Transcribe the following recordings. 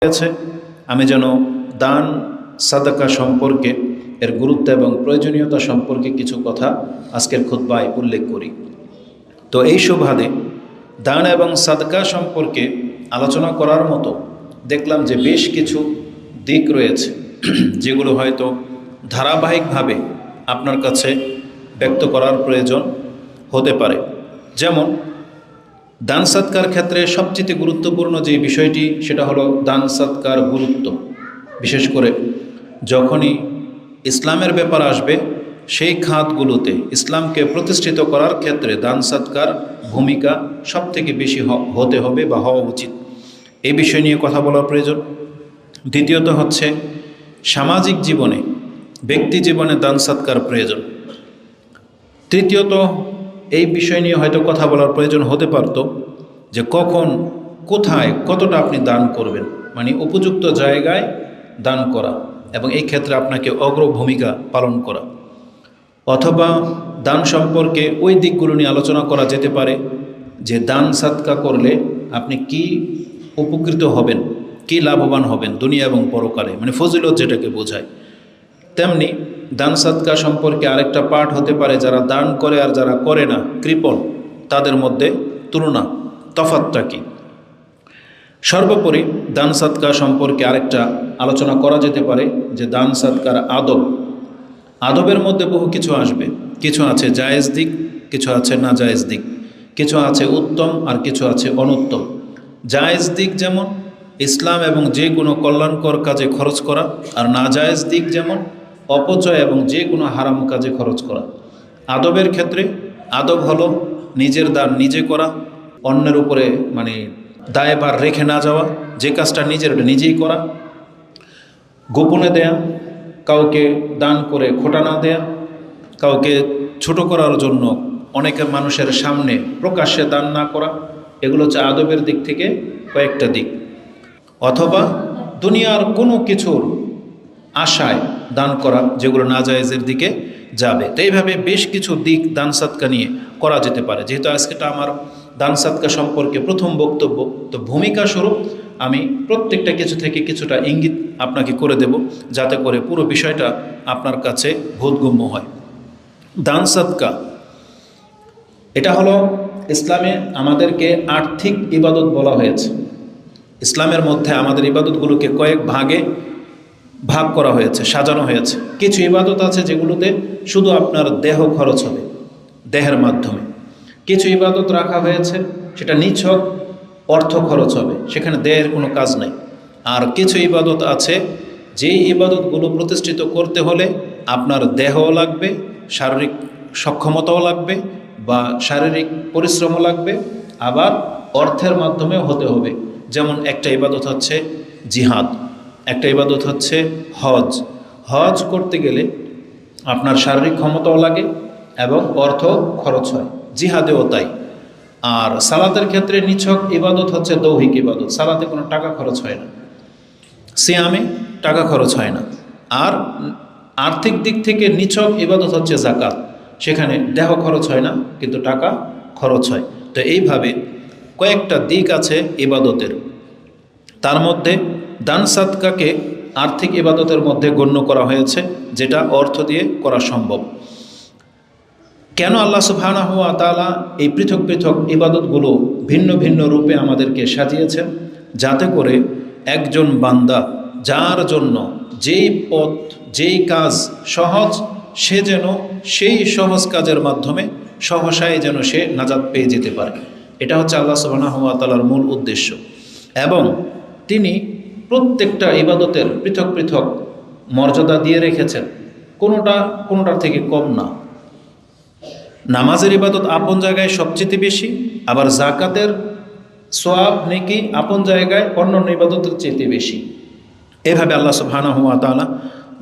হয়েছে আমি যেন দান সাদাকা সম্পর্কে এর গুরুত্ব এবং প্রয়োজনীয়তা সম্পর্কে কিছু কথা আজকের খুতবায় উল্লেখ করি। তো এই সুবাদে দান এবং সাদকা সম্পর্কে আলোচনা করার মতো দেখলাম যে বেশ কিছু দিক রয়েছে যেগুলো হয়তো ধারাবাহিকভাবে আপনার কাছে ব্যক্ত করার প্রয়োজন হতে পারে। যেমন দান সৎকার ক্ষেত্রে সবচেয়ে গুরুত্বপূর্ণ যে বিষয়টি সেটা হলো দান সৎকার গুরুত্ব। বিশেষ করে যখনই ইসলামের ব্যাপার আসবে সেই খাতগুলোতে ইসলামকে প্রতিষ্ঠিত করার ক্ষেত্রে দান সৎকার ভূমিকা সবথেকে বেশি হতে হবে বা হওয়া উচিত, এই বিষয় নিয়ে কথা বলার প্রয়োজন। দ্বিতীয়ত হচ্ছে সামাজিক জীবনে ব্যক্তি জীবনে দান সৎকার প্রয়োজন। তৃতীয়ত এই বিষয় নিয়ে হয়তো কথা বলার প্রয়োজন হতে পারত যে কখন কোথায় কতটা আপনি দান করবেন, মানে উপযুক্ত জায়গায় দান করা এবং এই ক্ষেত্রে আপনাকে অগ্রভূমিকা পালন করা। অথবা দান সম্পর্কে ওই দিকগুলো নিয়ে আলোচনা করা যেতে পারে যে দান সাদকা করলে আপনি কি উপকৃত হবেন, কি লাভবান হবেন দুনিয়া এবং পরকালে, মানে ফজিলত যেটাকে বোঝায়। তেমনি দান সাদকা সম্পর্কে আরেকটা পাঠ হতে পারে যারা দান করে আর যারা করে না, কৃপণ, তাদের মধ্যে তুলনা, তফাৎটা কি। সর্বোপরি দান সাদকা সম্পর্কে আরেকটা আলোচনা করা যেতে পারে যে দান সাদকার আদবের মধ্যে বহু কিছু আসবে। কিছু আছে জায়েজ দিক, কিছু আছে না জায়েজ দিক, কিছু আছে উত্তম আর কিছু আছে অনুত্তম। জায়েজ দিক যেমন ইসলাম এবং যে কোনো কল্যাণকর কাজে খরচ করা, আর না জায়েজ দিক যেমন অপচয় এবং যে কোনো হারাম কাজে খরচ করা। আদবের ক্ষেত্রে আদব হলো নিজের দান নিজে করা, অন্যের উপরে মানে দায়ভার রেখে না যাওয়া, যে কাজটা নিজের ওটা নিজেই করা, গোপনে দেয়া, কাউকে দান করে খোটা না দেয়া, কাউকে ছোট করার জন্য অনেকের মানুষের সামনে প্রকাশ্যে দান না করা। এগুলো হচ্ছে আদবের দিক থেকে কয়েকটা দিক। অথবা দুনিয়ার কোনো কিছুর আশায় দান করা, যেগুলো নাজায়েজের দিকে যাবে। তো এইভাবে বেশ কিছু দিক দান সাদকা নিয়ে করা যেতে পারে। যেহেতু আজকেটা আমার দান সাদকা সম্পর্কে প্রথম বক্তব্য, তো ভূমিকা স্বরূপ আমি প্রত্যেকটা কিছু থেকে কিছুটা ইঙ্গিত আপনাকে করে দেব, যাতে করে পুরো বিষয়টা আপনার কাছে বোধগম্য হয়। দান সাদকা এটা হলো ইসলামে আমাদেরকে আর্থিক ইবাদত বলা হয়েছে। ইসলামের মধ্যে আমাদের ইবাদতগুলোকে কয়েক ভাগে ভাগ করা হয়েছে, সাজানো হয়েছে। কিছু ইবাদত আছে যেগুলোতে শুধু আপনার দেহ খরচ হবে, দেহের মাধ্যমে। কিছু ইবাদত রাখা হয়েছে সেটা নিছক অর্থ খরচ হবে, সেখানে দেহের কোনো কাজ নাই। আর কিছু ইবাদত আছে যেই ইবাদতগুলো প্রতিষ্ঠিত করতে হলে আপনার দেহও লাগবে, শারীরিক সক্ষমতাও লাগবে বা শারীরিক পরিশ্রমও লাগবে, আবার অর্থের মাধ্যমেও হতে হবে। যেমন একটা ইবাদত হচ্ছে জিহাদ, একটা ইবাদত হচ্ছে হজ। হজ করতে গেলে আপনার শারীরিক ক্ষমতাও লাগে এবং অর্থ খরচ হয়, জিহাদেও তাই। আর সালাতের ক্ষেত্রে নিছক ইবাদত হচ্ছে দৈহিক ইবাদত, সালাতে কোনো টাকা খরচ হয় না, সিয়ামে টাকা খরচ হয় না। আর আর্থিক দিক থেকে নিছক ইবাদত হচ্ছে যাকাত, সেখানে দেহ খরচ হয় না কিন্তু টাকা খরচ হয়। তো এইভাবে কয়েকটা দিক আছে ইবাদতের। তার মধ্যে দান সাদকাকে আর্থিক ইবাদতের মধ্যে গণ্য করা হয়েছে, যেটা অর্থ দিয়ে করা সম্ভব। কেন আল্লাহ সুবহানাহু ওয়া তাআলা এই পৃথক পৃথক ইবাদতগুলো ভিন্ন ভিন্ন রূপে আমাদেরকে সাজিয়েছেন, যাতে করে একজন বান্দা যার জন্য যেই পথ যেই কাজ সহজ, সে যেন সেই সহজ কাজের মাধ্যমে সহসায় যেন সে নাজাত পেয়ে যেতে পারে। এটা হচ্ছে আল্লাহ সুবহানাহু ওয়া তাআলার মূল উদ্দেশ্য। এবং তিনি প্রত্যেকটা ইবাদতের পৃথক পৃথক মর্যাদা দিয়ে রেখেছেন, কোনোটার থেকে কম না। নামাজের ইবাদত আপন জায়গায় সবচেয়ে বেশি, আবার জাকাতের সওয়াব নেকি আপন জায়গায় অন্যান্য ইবাদতের চেয়ে বেশি। এভাবে আল্লাহ সুবহানাহু ওয়া তাআলা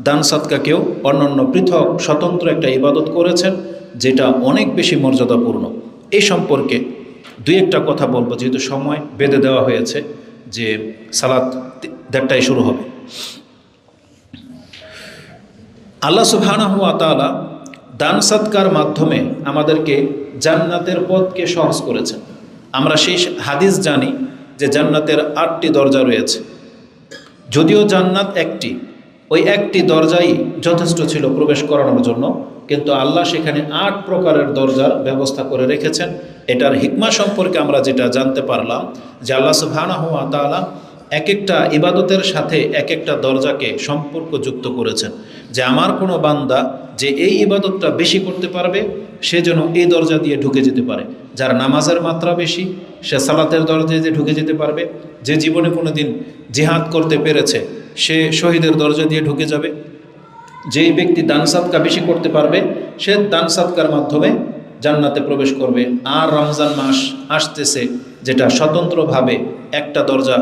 দান সাদকাকেও অন্যান্য পৃথক স্বতন্ত্র একটা ইবাদত করেছেন, যেটা অনেক বেশি মর্যাদাপূর্ণ। এই সম্পর্কে দুই একটা কথা বলবো, যেহেতু সময় বেঁধে দেওয়া হয়েছে যে সালাত 1:30টায় শুরু হবে। আল্লাহ সুবহানাহু ওয়া তাআলা দান সাদকার মাধ্যমে আমাদেরকে জান্নাতের পথকে সহজ করেছেন। আমরা সেই হাদিস জানি যে জান্নাতের 8টি দরজা রয়েছে। যদিও জান্নাত একটি, ওই একটি দরজাই যথেষ্ট ছিল প্রবেশ করানোর জন্য, কিন্তু আল্লাহ সেখানে 8 প্রকারের দরজার ব্যবস্থা করে রেখেছেন। এটার হিকমা সম্পর্কে আমরা যেটা জানতে পারলাম যে আল্লাহ সুবহানাহু ওয়া তাআলা এক একটা ইবাদতের সাথে এক একটা দরজাকে সম্পর্কযুক্ত করেছেন, যে আমার কোনো বান্দা যে এই ইবাদতটা বেশি করতে পারবে সে যেন এই দরজা দিয়ে ঢুকে যেতে পারে। যার নামাজের মাত্রা বেশি সে সালাতের দরজায় যে ঢুকে যেতে পারবে। যে জীবনে কোনো দিন জিহাদ করতে পেরেছে সে শহীদের দরজা দিয়ে ঢুকে যাবে। যেই ব্যক্তি দান সাদকা বেশি করতে পারবে সে দান সাদকার মাধ্যমে জান্নাতে প্রবেশ করবে। আর রমজান মাস আসতেছে, যেটা স্বতন্ত্রভাবে একটা দরজা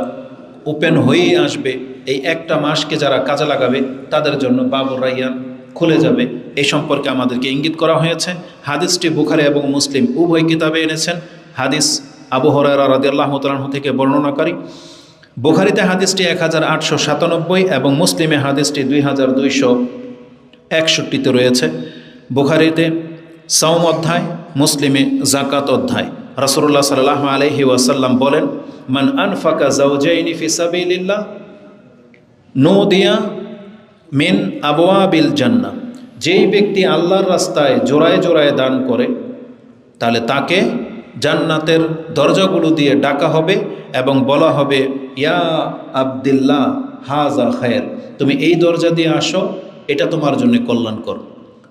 ওপেন হয়েই আসবে। এই একটা মাসকে যারা কাজে লাগাবে তাদের জন্য বাবুর রাইয়ান খুলে যাবে। এই সম্পর্কে আমাদেরকে ইঙ্গিত করা হয়েছে। হাদিসটি বুখারী এবং মুসলিম উভয় কিতাবে এনেছেন। হাদিস আবু হুরায়রা রাদিয়াল্লাহু তাআলা আনহু থেকে বর্ণনাকারী। বুখারীতে হাদিসটি 1897 এবং মুসলিমে হাদিসটি 2261-তে রয়েছে। বুখারীতে সাওম অধ্যায়, মুসলিমে যাকাত অধ্যায়। রাসূলুল্লাহ সাল্লাল্লাহু আলাইহি ওয়াসাল্লাম বলেন, মান আনফাকা যাওজাইনি ফি সাবিলিল্লাহ নুদিয়া মিন আবওয়াবিল জান্নাহ। যেই ব্যক্তি আল্লাহর রাস্তায় জোড়ায় জোড়ায় দান করে তাহলে তাকে জান্নাতের দরজাগুলো দিয়ে ডাকা হবে এবং বলা হবে, ইয়া আবদুল্লাহ হাযা খায়র, তুমি এই দরজা দিয়ে আসো, এটা তোমার জন্য কল্যাণকর।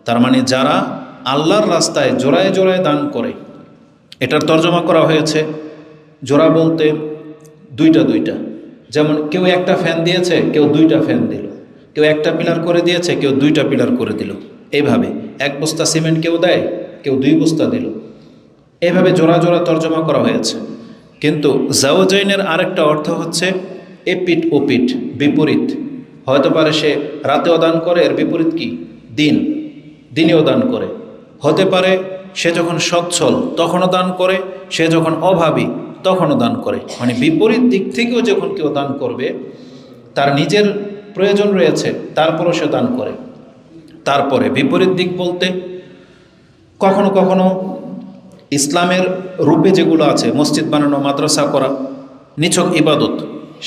তার মানে যারা আল্লাহর রাস্তায় জোড়ায় জোড়ায় দান করে, এটার তর্জমা করা হয়েছে জোড়া বলতে দুইটা দুইটা। যেমন কেউ একটা ফ্যান দিয়েছে, কেউ 2টা ফ্যান দিল, কেউ একটা পিলার করে দিয়েছে, কেউ 2টা পিলার করে দিল। এইভাবে 1 বস্তা সিমেন্ট কেউ দেয়, কেউ 2 বস্তা দিল। এইভাবে জোড়া জোড়া তর্জমা করা হয়েছে। কিন্তু জাওজাইনের আরেকটা অর্থ হচ্ছে এপিঠ ওপিঠ, বিপরীত। হয়তো পারে সে রাতেও দান করে, এর বিপরীত কি? দিনেও দান করে। হতে পারে সে যখন সচ্ছল তখনও দান করে, সে যখন অভাবী তখনও দান করে। মানে বিপরীত দিক থেকেও যখন কেউ দান করবে, তার নিজের প্রয়োজন রয়েছে তারপরও সে দান করে। তারপরে বিপরীত দিক বলতে কখনো কখনো ইসলামের রূপে যেগুলো আছে, মসজিদ বানানো, মাদ্রাসা করা, নিছক ইবাদত,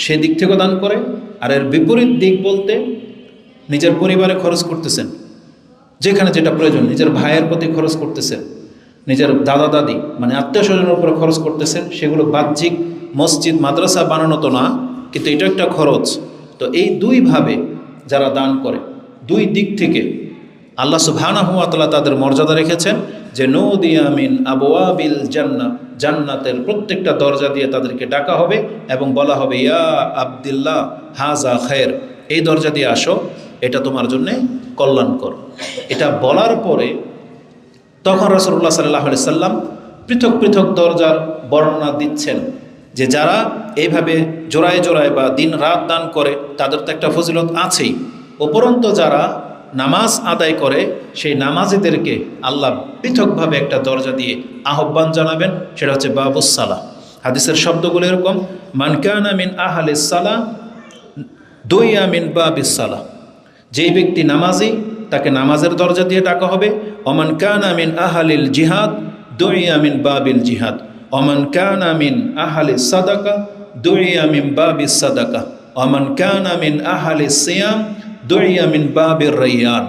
সেদিক থেকেও দান করে। আর এর বিপরীত দিক বলতে নিজের পরিবারে খরচ করতেছেন, যেখানে যেটা প্রয়োজন, নিজের ভাইয়ের প্রতি খরচ করতেছেন, নিজের দাদা দাদি মানে আত্মীয় স্বজনের উপরে খরচ করতেছেন। সেগুলো বাহ্যিক মসজিদ মাদ্রাসা বানানো তো না, কিন্তু এটা একটা খরচ। তো এই দুইভাবে যারা দান করে, দুই দিক থেকে আল্লাহ সুবহানাহু ওয়া তাআলা তাদের মর্যাদা রেখেছেন যে নুদিয়া মিন আবওয়াবিল জান্নাহ, জান্নাতের প্রত্যেকটা দরজা দিয়ে তাদেরকে ডাকা হবে এবং বলা হবে, ইয়া আবদুল্লাহ হাযা খায়র, এই দরজা দিয়ে আসো, এটা তোমার জন্যে কল্যাণকর। এটা বলার পরে তখন রাসূলুল্লাহ সাল্লাল্লাহু আলাইহি সাল্লাম পৃথক পৃথক দরজার বর্ণনা দিচ্ছেন, যে যারা এইভাবে জোড়ায় জোড়ায় বা দিন রাত দান করে তাদের তো একটা ফজিলত আছেই। উপরন্তু যারা নামাজ আদায় করে সেই নামাজীদেরকে আল্লাহ পৃথকভাবে একটা দরজা দিয়ে আহ্বান জানাবেন, সেটা হচ্ছে বাবুস সালাহ। হাদিসের শব্দগুলো এরকম, মান কানা মিন আহলিস সালাহ দুইয়া মিন বাবিস সালাহ। যেই ব্যক্তি নামাজি তাকে নামাজের দরজা দিয়ে ডাকা হবে। ওমান কানা মিন আহলিল জিহাদ দুইয়া মিন বাবিল জিহাদ। ওমান কানা মিন আহলিস সাদাকা দুইয়া মিন বাবিস সাদাকা। ওমান কানা মিন আহলিস সিয়াম দুইয়া মিন বাবির রাইয়ান।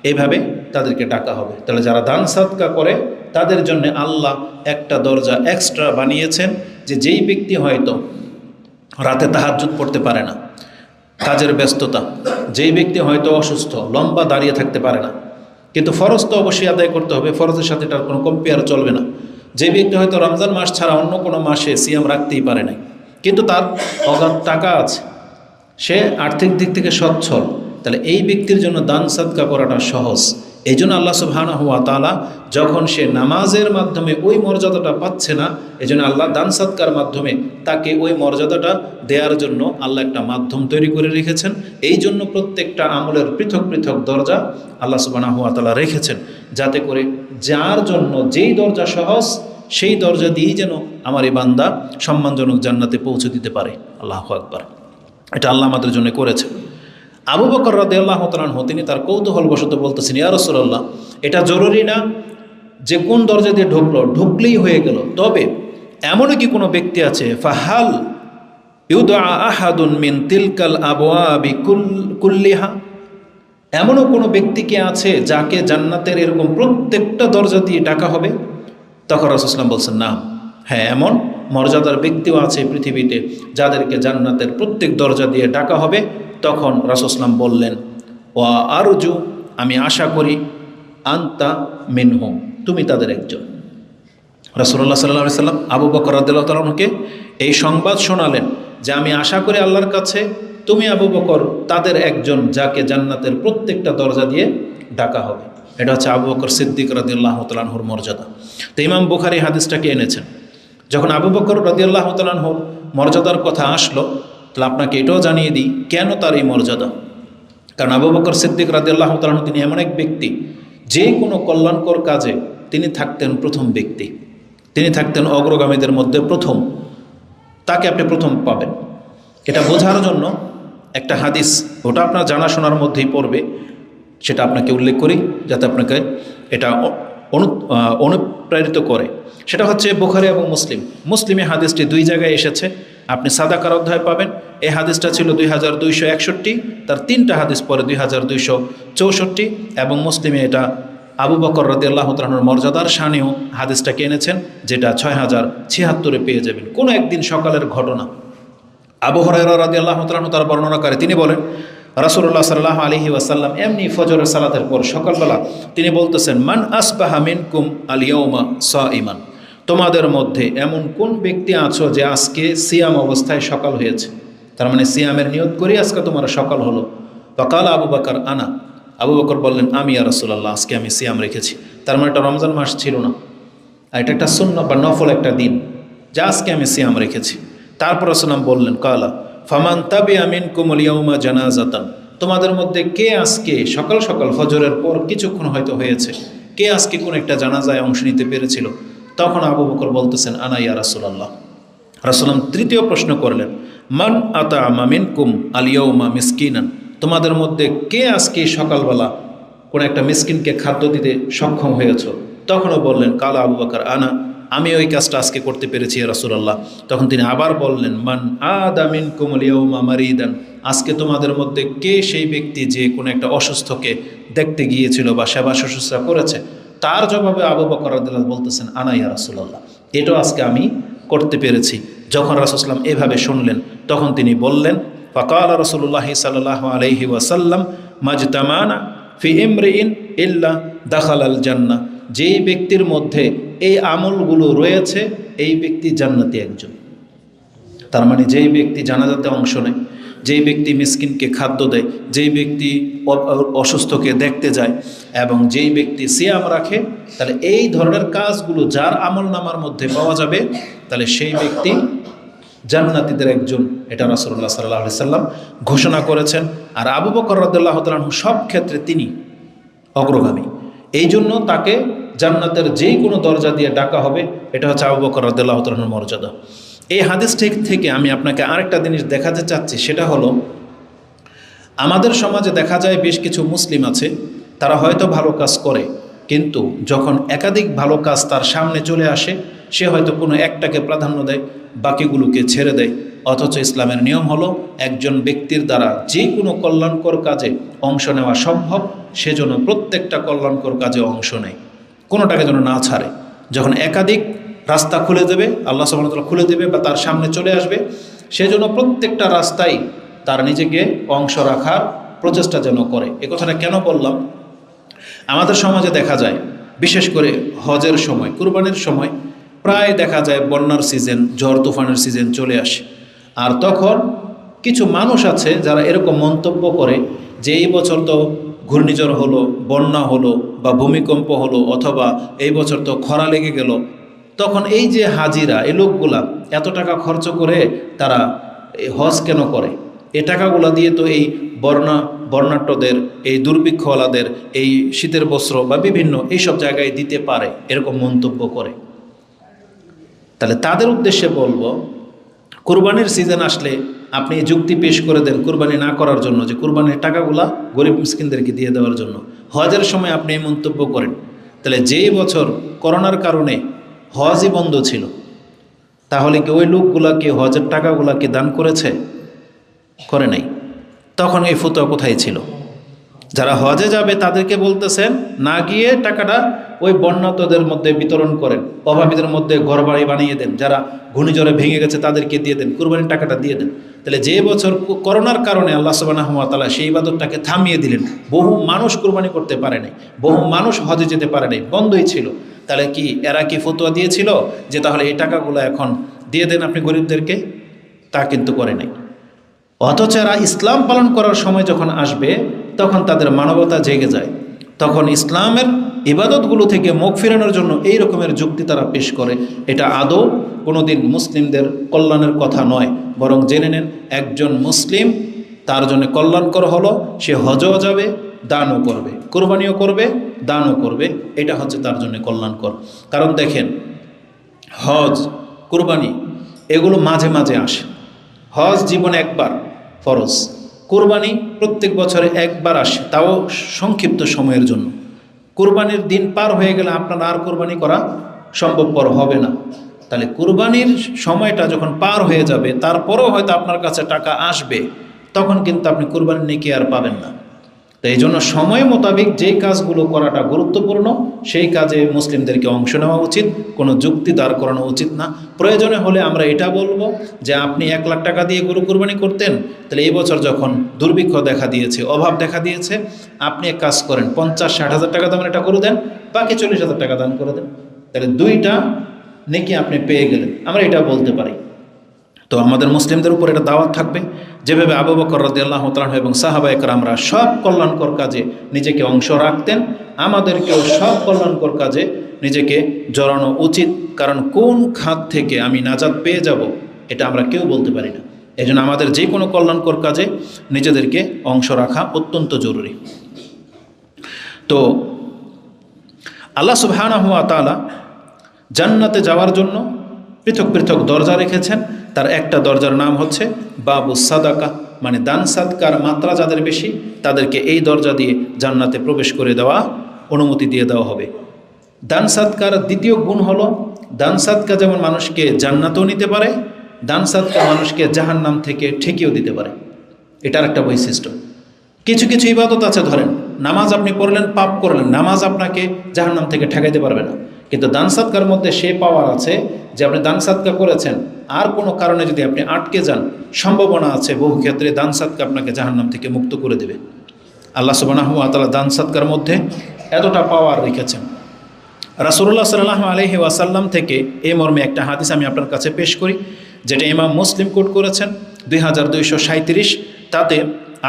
এইভাবে তাদেরকে ডাকা হবে। তাহলে যারা দান সাদকা করে তাদের জন্য আল্লাহ একটা দরজা এক্সট্রা বানিয়েছেন, যে যেই ব্যক্তি হয়তো রাতে তাহাজ্জুদ পড়তে পারে না, কাজের ব্যস্ততা, যেই ব্যক্তি হয়তো অসুস্থ, লম্বা দাঁড়িয়ে থাকতে পারে না, কিন্তু ফরজ তো অবশ্যই আদায় করতে হবে, ফরজের সাথে তার কোনো কম্পেয়ার চলবে না। যে ব্যক্তি হয়তো রমজান মাস ছাড়া অন্য কোনো মাসে সিয়াম রাখতেই পারে নাই, কিন্তু তার অগাধ টাকা আছে, সে আর্থিক দিক থেকে সচ্ছল, তাহলে এই ব্যক্তির জন্য দান সাদকা করাটা সহজ। এই জন্য আল্লাহ সুবহানাহু ওয়া তাআলা যখন সে নামাজের মাধ্যমে ওই মর্যাদাটা পাচ্ছে না, এই জন্য আল্লাহ দান সাদকার মাধ্যমে তাকে ওই মর্যাদাটা দেওয়ার জন্য আল্লাহ একটা মাধ্যম তৈরি করে রেখেছেন। এই জন্য প্রত্যেকটা আমলের পৃথক পৃথক দরজা আল্লাহ সুবহানাহু ওয়া তাআলা রেখেছেন, যাতে করে যার জন্য যেই দরজা সহজ সেই দরজা দিয়েই যেন আমার এই বান্দা সম্মানজনক জান্নাতে পৌঁছে দিতে পারে। আল্লাহু আকবার। এটা আল্লাহ আমাদের জন্য করেছেন। আবু বকর রাদিয়াল্লাহু তাআলা আনহু তিনি তার কৌতূহলবশত বলতেছেন, ইয়া রাসূলুল্লাহ, এটা জরুরি না যে কোন দরজা দিয়ে ঢুকলেই হয়ে গেল, তবে এমনও কি কোনো ব্যক্তি আছে ফাহাল ইউদআ আহাদুন মিন তিলকাল আবওয়াবি কুল্লিহা, এমনও কোনো ব্যক্তি কি আছে যাকে জান্নাতের এরকম প্রত্যেকটা দরজা দিয়ে ডাকা হবে? তখন রাসূল সাল্লাল্লাহু আলাইহি ওয়াসাল্লাম বলছেন, না, হ্যাঁ, এমন মর্যাদার ব্যক্তিও আছে পৃথিবীতে যাদেরকে জান্নাতের প্রত্যেক দরজা দিয়ে ডাকা হবে। তখন রাসূল সাল্লাল্লাহু আলাইহি ওয়াসাল্লাম বললেন, ওয়া আরজু, আমি আশা করি, আনতা মিনহুম, তুমি তাদের একজন। রাসূলুল্লাহ সাল্লাল্লাহু আলাইহি ওয়াসাল্লাম আবু বকর রাদিয়াল্লাহু তাআলা আনহুকে এই সংবাদ শোনালেন যে আমি আশা করি আল্লাহর কাছে তুমি আবু বকর তাদের একজন যাকে জান্নাতের প্রত্যেকটা দরজা দিয়ে ডাকা হবে। এটা হচ্ছে আবু বকর সিদ্দিক রাদিয়াল্লাহু তাআলা আনহুর মর্যাদা। তো ইমাম বুখারী হাদিসটাকে এনেছেন। যখন আবু বকর রাদিয়াল্লাহু তাআলা আনহুর মর্যাদার কথা আসলো, তাহলে আপনাকে এটাও জানিয়ে দিই কেন তার এই মর্যাদা। কারণ আবু বকর সিদ্দিক রাদিয়াল্লাহু তাআলা আনহু তিনি এমন এক ব্যক্তি, যে কোনো কল্যাণকর কাজে তিনি থাকতেন প্রথম ব্যক্তি, তিনি থাকতেন অগ্রগামীদের মধ্যে প্রথম, তাকে আপনি প্রথম পাবেন। এটা বোঝার জন্য একটা হাদিস, ওটা আপনার জানাশোনার মধ্যেই পড়বে, সেটা আপনাকে উল্লেখ করি যাতে আপনাকে এটা অনুপ্রেরিত করে। সেটা হচ্ছে বুখারী এবং মুসলিমে হাদিসটি দুই জায়গায় এসেছে। আপনি সাদাকার অধ্যায় পাবেন, এই হাদিসটা ছিল 2261, তার 3টা হাদিস পরে 2264, এবং মুসলিমে এটা আবু বকর রাদিয়াল্লাহু তাআলা আনহুর মর্যাদার শানেও হাদিসটাকে এনেছেন, যেটা 6076 পেয়ে যাবেন। কোনো একদিন সকালের ঘটনা, আবু হুরায়রা রাদিয়াল্লাহু তাআলা আনহু তার বর্ণনা করে, তিনি বলেন রাসূলুল্লাহ সাল্লাল্লাহু আলাইহি ওয়াসাল্লাম এমনি ফজরের সালাতের পর সকালবেলা তিনি বলতেছেন, মান আসবাহা মিনকুম আল ইয়াউমা সাইমান, তোমাদের মধ্যে এমন কোন ব্যক্তি আছো যে আজকে সিয়াম অবস্থায় সকাল হয়েছে, তার মানে সিয়ামের নিয়ত করি আজকে তোমার সকাল হলো। ফাকাল আবু বকর আনা, আবু বকর বললেন, আমি ইয়া রাসূলুল্লাহ, আজকে আমি সিয়াম রেখেছি। তার মানে এটা রমজান মাস ছিল না, এটা একটা সুন্নাহ বা নফল একটা দিন, যা আজকে আমি সিয়াম রেখেছি। তারপর রাসূলুল্লাহ বললেন, কালা ফামান তাবিআ মিনকুমুল ইয়াউমা জানাজাতান, তোমাদের মধ্যে কে আজকে সকাল সকাল ফজরের পর কিছুক্ষণ হয়তো হয়েছে, কে আজকে কোন একটা জানাজায় অংশ নিতে পেরেছিল? তখন আবু বকর বলতেছেন, আনা ইয়া রাসূলুল্লাহ। রাসূলুল্লাহ তৃতীয় প্রশ্ন করলেন, মান আতাআমা মিনকুম আল ইয়াউমা মিসকিনান, তোমাদের মধ্যে কে আজকে সকালবেলা কোন একটা মিসকিনকে খাদ্য দিতে সক্ষম হয়েছ? তখনও বললেন, কালা আবু বকর আনা, আমি ওই কাজটা আজকে করতে পেরেছি ইয়া রাসূলুল্লাহ। তখন তিনি আবার বললেন, মান আদা মিনকুমুল ইয়াউমা মারিদান, আজকে তোমাদের মধ্যে কে সেই ব্যক্তি যে কোনো একটা অসুস্থকে দেখতে গিয়েছিল বা সেবা শুশ্রূষা করেছে? তার জবাবে আবু বকর রাদিয়াল্লাহু বলতেছেন, আনা ইয়া রাসূলুল্লাহ, এটাও আজকে আমি করতে পেরেছি। যখন রাসূল সাল্লাল্লাহু আলাইহি ওয়াসাল্লাম এভাবে শুনলেন, তখন তিনি বললেন, ফাকালা রাসূলুল্লাহ সাল্লাল্লাহু আলাইহি ওয়াসাল্লাম মাজতামানা ফি ইমরিইন ইল্লা দাখালাল জান্নাহ, যেই ব্যক্তির মধ্যে এই আমলগুলো রয়েছে এই ব্যক্তি জান্নাতি একজন। তার মানে যেই ব্যক্তি জানাজাতে অংশ নেয়, যেই ব্যক্তি মিসকিনকে খাদ্য দেয়, যেই ব্যক্তি অসুস্থকে দেখতে যায়, এবং যেই ব্যক্তি সিয়াম রাখে, তাহলে এই ধরনের কাজগুলো যার আমল নামার মধ্যে পাওয়া যাবে, তাহলে সেই ব্যক্তি জান্নাতীদের একজন। এটা রাসূলুল্লাহ সাল্লাল্লাহু আলাইহি সাল্লাম ঘোষণা করেছেন। আর আবু বকর রাদিয়াল্লাহু তাআলা আনহু সব ক্ষেত্রে তিনি অগ্রগামী, এই জন্য তাকে জান্নাতের যেই কোনো দরজা দিয়ে ডাকা হবে। এটা হচ্ছে আবু বকর রাদিয়াল্লাহু তাআলা আনহুর মর্যাদা। এই হাদিস থেকে আমি আপনাকে আরেকটা জিনিস দেখাতে চাচ্ছি, সেটা হলো আমাদের সমাজে দেখা যায় বেশ কিছু মুসলিম আছে, তারা হয়তো ভালো কাজ করে, কিন্তু যখন একাধিক ভালো কাজ তার সামনে চলে আসে, সে হয়তো কোনো একটাকে প্রাধান্য দেয়, বাকিগুলোকে ছেড়ে দেয়। অথচ ইসলামের নিয়ম হলো একজন ব্যক্তির দ্বারা যে কোনো কল্যাণকর কাজে অংশ নেওয়া সম্ভব, সেজন্য প্রত্যেকটা কল্যাণকর কাজে অংশ নেয়, কোনোটাকে যেন না ছাড়ে। যখন একাধিক রাস্তা খুলে দেবে, আল্লাহ সুবহানাহু ওয়া তাআলা খুলে দেবে বা তার সামনে চলে আসবে, সেজন্য প্রত্যেকটা রাস্তায় তার নিজেকে অংশ রাখার প্রচেষ্টা যেন করে। এ কথাটা কেন বললাম? আমাদের সমাজে দেখা যায়, বিশেষ করে হজের সময়, কুরবানির সময় প্রায় দেখা যায় বন্যার সিজন, ঝড় তুফানের সিজন চলে আসে। আর তখন কিছু মানুষ আছে যারা এরকম মন্তব্য করে যে এই বছর তো ঘূর্ণিঝড় হলো, বন্যা হলো, বা ভূমিকম্প হলো, অথবা এই বছর তো খরা লেগে গেল। তখন এই যে হাজিরা, এই লোকগুলা এত টাকা খরচ করে তারা হজ কেন করে? এই টাকাগুলা দিয়ে তো এই বর্ণাঢ্যদের, এই দুর্ভিক্ষওয়ালাদের এই শীতের বস্ত্র বা বিভিন্ন এইসব জায়গায় দিতে পারে, এরকম মন্তব্য করে। তাহলে তাদের উদ্দেশ্যে বলবো, কুরবানির সিজন আসলে আপনি যুক্তি পেশ করে দেন কুরবানি না করার জন্য, যে কুরবানির টাকাগুলা গরিব মিসকিনদেরকে দিয়ে দেওয়ার জন্য। হজের সময় আপনি এই মন্তব্য করেন, তাহলে যেই বছর করোনার কারণে হজই বন্ধ ছিল, তাহলে কি ওই লোকগুলাকে হজের টাকাগুলাকে দান করেছে? করে নাই। তখন এই ফতোয়া কোথায় ছিল? যারা হজে যাবে তাদেরকে বলতেছেন না গিয়ে টাকাটা ওই বন্যাতদের মধ্যে বিতরণ করেন, অভাবীদের মধ্যে ঘর বাড়ি বানিয়ে দেন, যারা ঘূর্ণিঝড়ে ভেঙে গেছে তাদেরকে দিয়ে দেন, কুরবানির টাকাটা দিয়ে দেন। তাহলে যে বছর করোনার কারণে আল্লাহ সুবহানাহু ওয়া তাআলা সেই ইবাদতটাকে থামিয়ে দিলেন, বহু মানুষ কুরবানি করতে পারে নাই, বহু মানুষ হজে যেতে পারে নাই, বন্ধই ছিল। তাহলে কি এরা কি ফতোয়া দিয়েছিল যে তাহলে এই টাকাগুলো এখন দিয়ে দেন আপনি গরিবদেরকে? তা কিন্তু করে নাই। অথচ এরা ইসলাম পালন করার সময় যখন আসবে তখন তাদের মানবতা জেগে যায়, তখন ইসলামের ইবাদতগুলো থেকে মুখ ফেরানোর জন্য এই রকমের যুক্তি তারা পেশ করে। এটা আদৌ কোনোদিন মুসলিমদের কল্যাণের কথা নয়, বরং জেনে নেন একজন মুসলিম তার জন্য কল্যাণকর হলো সে হজও যাবে, দানও করবে, কোরবানিও করবে, দানও করবে। এটা হচ্ছে তার জন্য কল্যাণকর। কারণ দেখেন, হজ, কোরবানি এগুলো মাঝে মাঝে আসে। হজ জীবনে একবার ফরজ, কোরবানি প্রত্যেক বছরে একবার আসে, তাও সংক্ষিপ্ত সময়ের জন্য। কোরবানির দিন পার হয়ে গেলে আপনার আর কোরবানি করা সম্ভবপর হবে না। তাহলে কোরবানির সময়টা যখন পার হয়ে যাবে তারপরেও হয়তো আপনার কাছে টাকা আসবে, তখন কিন্তু আপনি কোরবানির নেকি আর পাবেন না। তো এই জন্য সময় মোতাবেক যেই কাজগুলো করাটা গুরুত্বপূর্ণ সেই কাজে মুসলিমদেরকে অংশ নেওয়া উচিত, কোনো যুক্তি দাঁড় করানো উচিত না। প্রয়োজনে হলে আমরা এটা বলবো যে আপনি 1 লাখ টাকা দিয়ে গরু কোরবানি করতেন, তাহলে এই বছর যখন দুর্ভিক্ষ দেখা দিয়েছে, অভাব দেখা দিয়েছে, আপনি এক কাজ করেন 50-60 হাজার টাকা দামের এটা করে দেন, বাকি 40 হাজার টাকা দান করে দেন। তাহলে 2টা নেকি আপনি পেয়ে গেলেন, আমরা এটা বলতে পারি। তো আমাদের মুসলিমদের উপর এটা দাওয়াত থাকবে, যেভাবে আবু বকর রাদিয়াল্লাহু তাআলা এবং সাহাবা একরামরা সব কল্যাণকর কাজে নিজেকে অংশ রাখতেন, আমাদেরকেও সব কল্যাণকর কাজে নিজেকে জড়ানো উচিত। কারণ কোন খাত থেকে আমি নাজাত পেয়ে যাব এটা আমরা কেউ বলতে পারি না। এই জন্য আমাদের যে কোনো কল্যাণকর কাজে নিজেদেরকে অংশ রাখা অত্যন্ত জরুরি। তো আল্লাহ সুবহানাহু ওয়া তাআলা জান্নাতে যাওয়ার জন্য পৃথক পৃথক দরজা রেখেছেন। তার একটা দরজার নাম হচ্ছে বাবু সাদাকা, মানে দান সাদকার মাত্রা যাদের বেশি তাদেরকে এই দরজা দিয়ে জান্নাতে প্রবেশ করে দেওয়া, অনুমতি দিয়ে দেওয়া হবে। দান সাদকার দ্বিতীয় গুণ হলো, দান সাদকা যেমন মানুষকে জান্নাতেও নিতে পারে, দান সাদকা মানুষকে জাহান্নাম থেকে ঠেকিয়েও দিতে পারে। এটার একটা বৈশিষ্ট্য। কিছু কিছু ইবাদত আছে, ধরেন নামাজ আপনি পড়লেন, পাপ করলেন, নামাজ আপনাকে জাহান্নাম থেকে ঠেকাইতে পারবে না। কিন্তু দান সাদকার মধ্যে সে পাওয়ার আছে যে আপনি দান সাদকা করেছেন, আর কোনো কারণে যদি আপনি আটকে যান, সম্ভাবনা আছে বহু ক্ষেত্রে দান সাদকা আপনাকে জাহান্নাম থেকে মুক্ত করে দেবে। আল্লাহ সুবহানাহু ওয়া তাআলা দান সাদকার মধ্যে এতটা পাওয়ার রেখেছেন। রাসূলুল্লাহ সাল্লাল্লাহু আলাইহি ওয়াসাল্লাম থেকে এই মর্মে একটা হাদিস আমি আপনার কাছে পেশ করি, যেটা ইমাম মুসলিম কোট করেছেন 2237। তাতে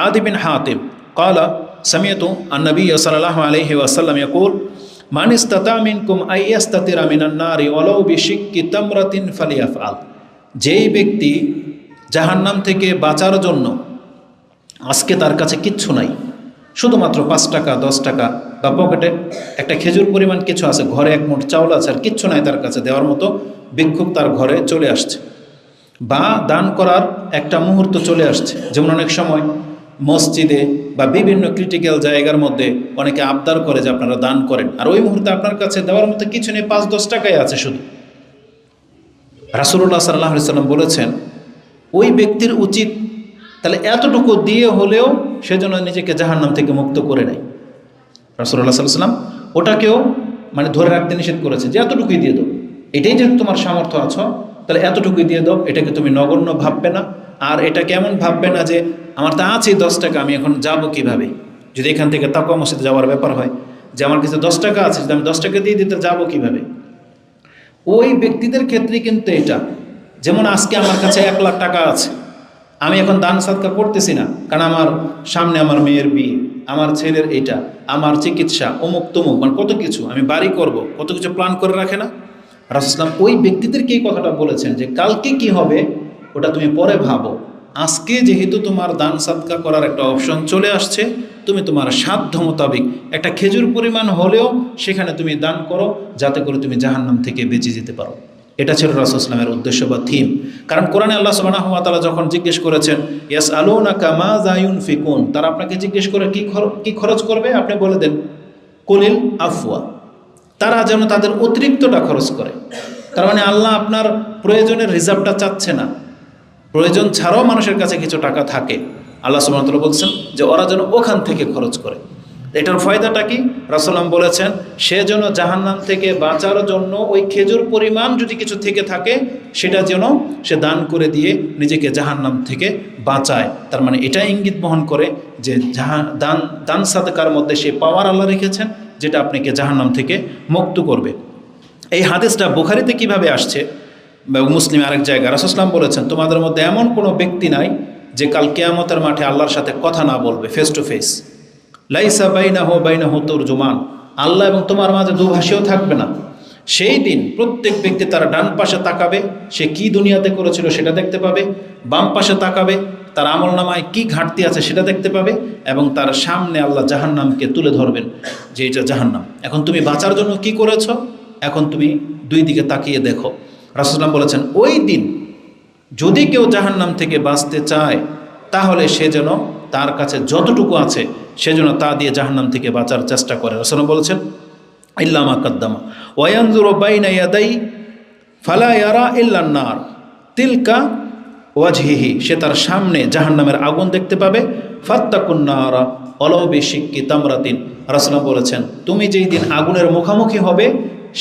আদি বিন হাতিম ক্বালা সামিআতু আন-নবী সাল্লাল্লাহু আলাইহি ওয়াসাল্লাম ইয়াকুল মান ইসতাতা মিনকুম আন ইয়াস্তাতিরা মিনান নারি ওয়ালাউ বিশিক্কি তামরাতিন ফালিয়াফআল। যেই ব্যক্তি জাহান্নাম থেকে বাঁচার জন্য আজকে তার কাছে কিচ্ছু নাই, শুধুমাত্র 5 টাকা 10 টাকা বা পকেটে একটা খেজুর পরিমাণ কিছু আছে, ঘরে 1 মুঠ চাউল আছে, আর কিচ্ছু নাই তার কাছে দেওয়ার মতো, ভিক্ষুক তার ঘরে চলে আসছে, বা দান করার একটা মুহূর্ত চলে আসছে। যেমন অনেক সময় মসজিদে বা বিভিন্ন ক্রিটিক্যাল জায়গার মধ্যে অনেকে আবদার করে যে আপনারা দান করেন, আর ওই মুহূর্তে আপনার কাছে দেওয়ার মতো কিছু নেই, 5-10 টাকাই আছে শুধু। রাসূলুল্লাহ সাল্লাল্লাহু আলাইহি ওয়াসাল্লাম বলেছেন ওই ব্যক্তির উচিত তাহলে এতটুকু দিয়ে হলেও সেজন্য নিজেকে জাহান্নাম থেকে মুক্ত করে নেয়। রাসূলুল্লাহ সাল্লাল্লাহু আলাইহি ওয়াসাল্লাম ওটাকেও মানে ধরে রাখতে নিষেধ করেছে যে এতটুকুই দিয়ে দাও, এটাই যেহেতু তোমার সামর্থ্য আছো তাহলে এতটুকুই দিয়ে দাও। এটাকে তুমি নগণ্য ভাববে না, আর এটা কেমন ভাববে না যে আমার তো আছেই 10 টাকা, আমি এখন যাব কিভাবে। যদি এখান থেকে তাকওয়া মসজিদে যাওয়ার ব্যাপার হয় যে আমার কাছে 10 টাকা আছে, যদি আমি 10 টাকা দিয়ে দিতে যাবো কিভাবে, ওই ব্যক্তিদের ক্ষেত্রে কিন্তু এটা। যেমন আজকে আমার কাছে 1 লাখ টাকা আছে, আমি এখন দান সাদকা করতেছি না, কারণ আমার সামনে আমার মেয়ের বিয়ে, আমার ছেলের এটা, আমার চিকিৎসা, অমুক তমুক, মানে কত কিছু, আমি বাড়ি করব, কত কিছু প্ল্যান করে রাখে না। রাসূলুল্লাহ ওই ব্যক্তিদেরকে এই কথাটা বলেছেন যে কালকে কি হবে ওটা তুমি পরে ভাবো, আজকে যেহেতু তোমার দান সাদকা করার একটা অপশন চলে আসছে, তুমি তোমার সাধ্য মোতাবেক একটা খেজুর পরিমাণ হলেও সেখানে তুমি দান করো, যাতে করে তুমি জাহান্নাম থেকে বেঁচে যেতে পারো। এটা ছিল রাসূলুল্লাহের উদ্দেশ্য বা থিম। কারণ কোরআনে আল্লাহ সুবহানাহু ওয়া তাআলা যখন জিজ্ঞেস করেছেন ইয়াসআলুনাকা মাযা ইউনফিকুন, তারা আপনাকে জিজ্ঞেস করে কি খরচ করবে, আপনি বলে দেন কুলিল আফওয়া, তারা যেন তাদের অতিরিক্তটা খরচ করে। তার মানে আল্লাহ আপনার প্রয়োজনের রিজার্ভটা চাচ্ছে না, প্রয়োজন ছাড়াও মানুষের কাছে কিছু টাকা থাকে। আল্লাহ সুবহানাহু ওয়া তাআলা বলছেন যে ওরা যেন ওখান থেকে খরচ করে। এটার ফায়দাটা কি? রাসূলুল্লাহ বলেছেন সে যেন জাহান্নাম থেকে বাঁচার জন্য ওই খেজুর পরিমাণ যদি কিছু থেকে থাকে সেটা যেন সে দান করে দিয়ে নিজেকে জাহান্নাম থেকে বাঁচায়। তার মানে এটা ইঙ্গিত বহন করে যে দান সাদকার মধ্যে সে পাওয়ার আল্লাহ রেখেছেন যেটা আপনাকে জাহান্নাম থেকে মুক্ত করবে। এই হাদিসটা বুখারীতে কিভাবে আসছে, মুসলিম আরেক জায়গায় রাসূল সাল্লাল্লাহু আলাইহি ওয়াসাল্লাম বলেছেন তোমাদের মধ্যে এমন কোনো ব্যক্তি নাই যে কাল কিয়ামতের মাঠে আল্লাহর সাথে কথা না বলবে, ফেস টু ফেস। লাইসা বাইনাহু তুরজুমান, আল্লাহ এবং তোমার মাঝে দুভাষীও থাকবে না। সেই দিন প্রত্যেক ব্যক্তি তার ডান পাশে তাকাবে, সে কি দুনিয়াতে করেছিল সেটা দেখতে পাবে, বাম পাশে তাকাবে, তার আমলনামায় কি ঘাটতি আছে সেটা দেখতে পাবে, এবং তার সামনে আল্লাহ জাহান্নামকে তুলে ধরবেন যে এটা জাহান্নাম। এখন তুমি বাঁচার জন্য কি করেছো, এখন তুমি দুই দিকে তাকিয়ে দেখো। রাসূল সাল্লাল্লাহু আলাইহি ওয়াসাল্লাম বলেছেন ওই দিন যদি কেউ জাহান্নাম থেকে বাঁচতে চায় তাহলে সে যেন তার কাছে যতটুকু আছে সেজন্য তা দিয়ে জাহান্নাম থেকে বাঁচার চেষ্টা করে। রাসূল বলেছেন ইল্লা মা কাদ্দামা ওয়া ইয়ানজুরু বাইনা ইয়াদাই ফালা ইয়ারা ইল্লা নার তিলকা ওয়াজহিহি, সে তার সামনে জাহান্নামের আগুন দেখতে পাবে। ফাত্তাকুন নারা ওয়ালাউ বিশিক্কি তামরাতিন, রাসূল বলেছেন তুমি যেই দিন আগুনের মুখোমুখি হবে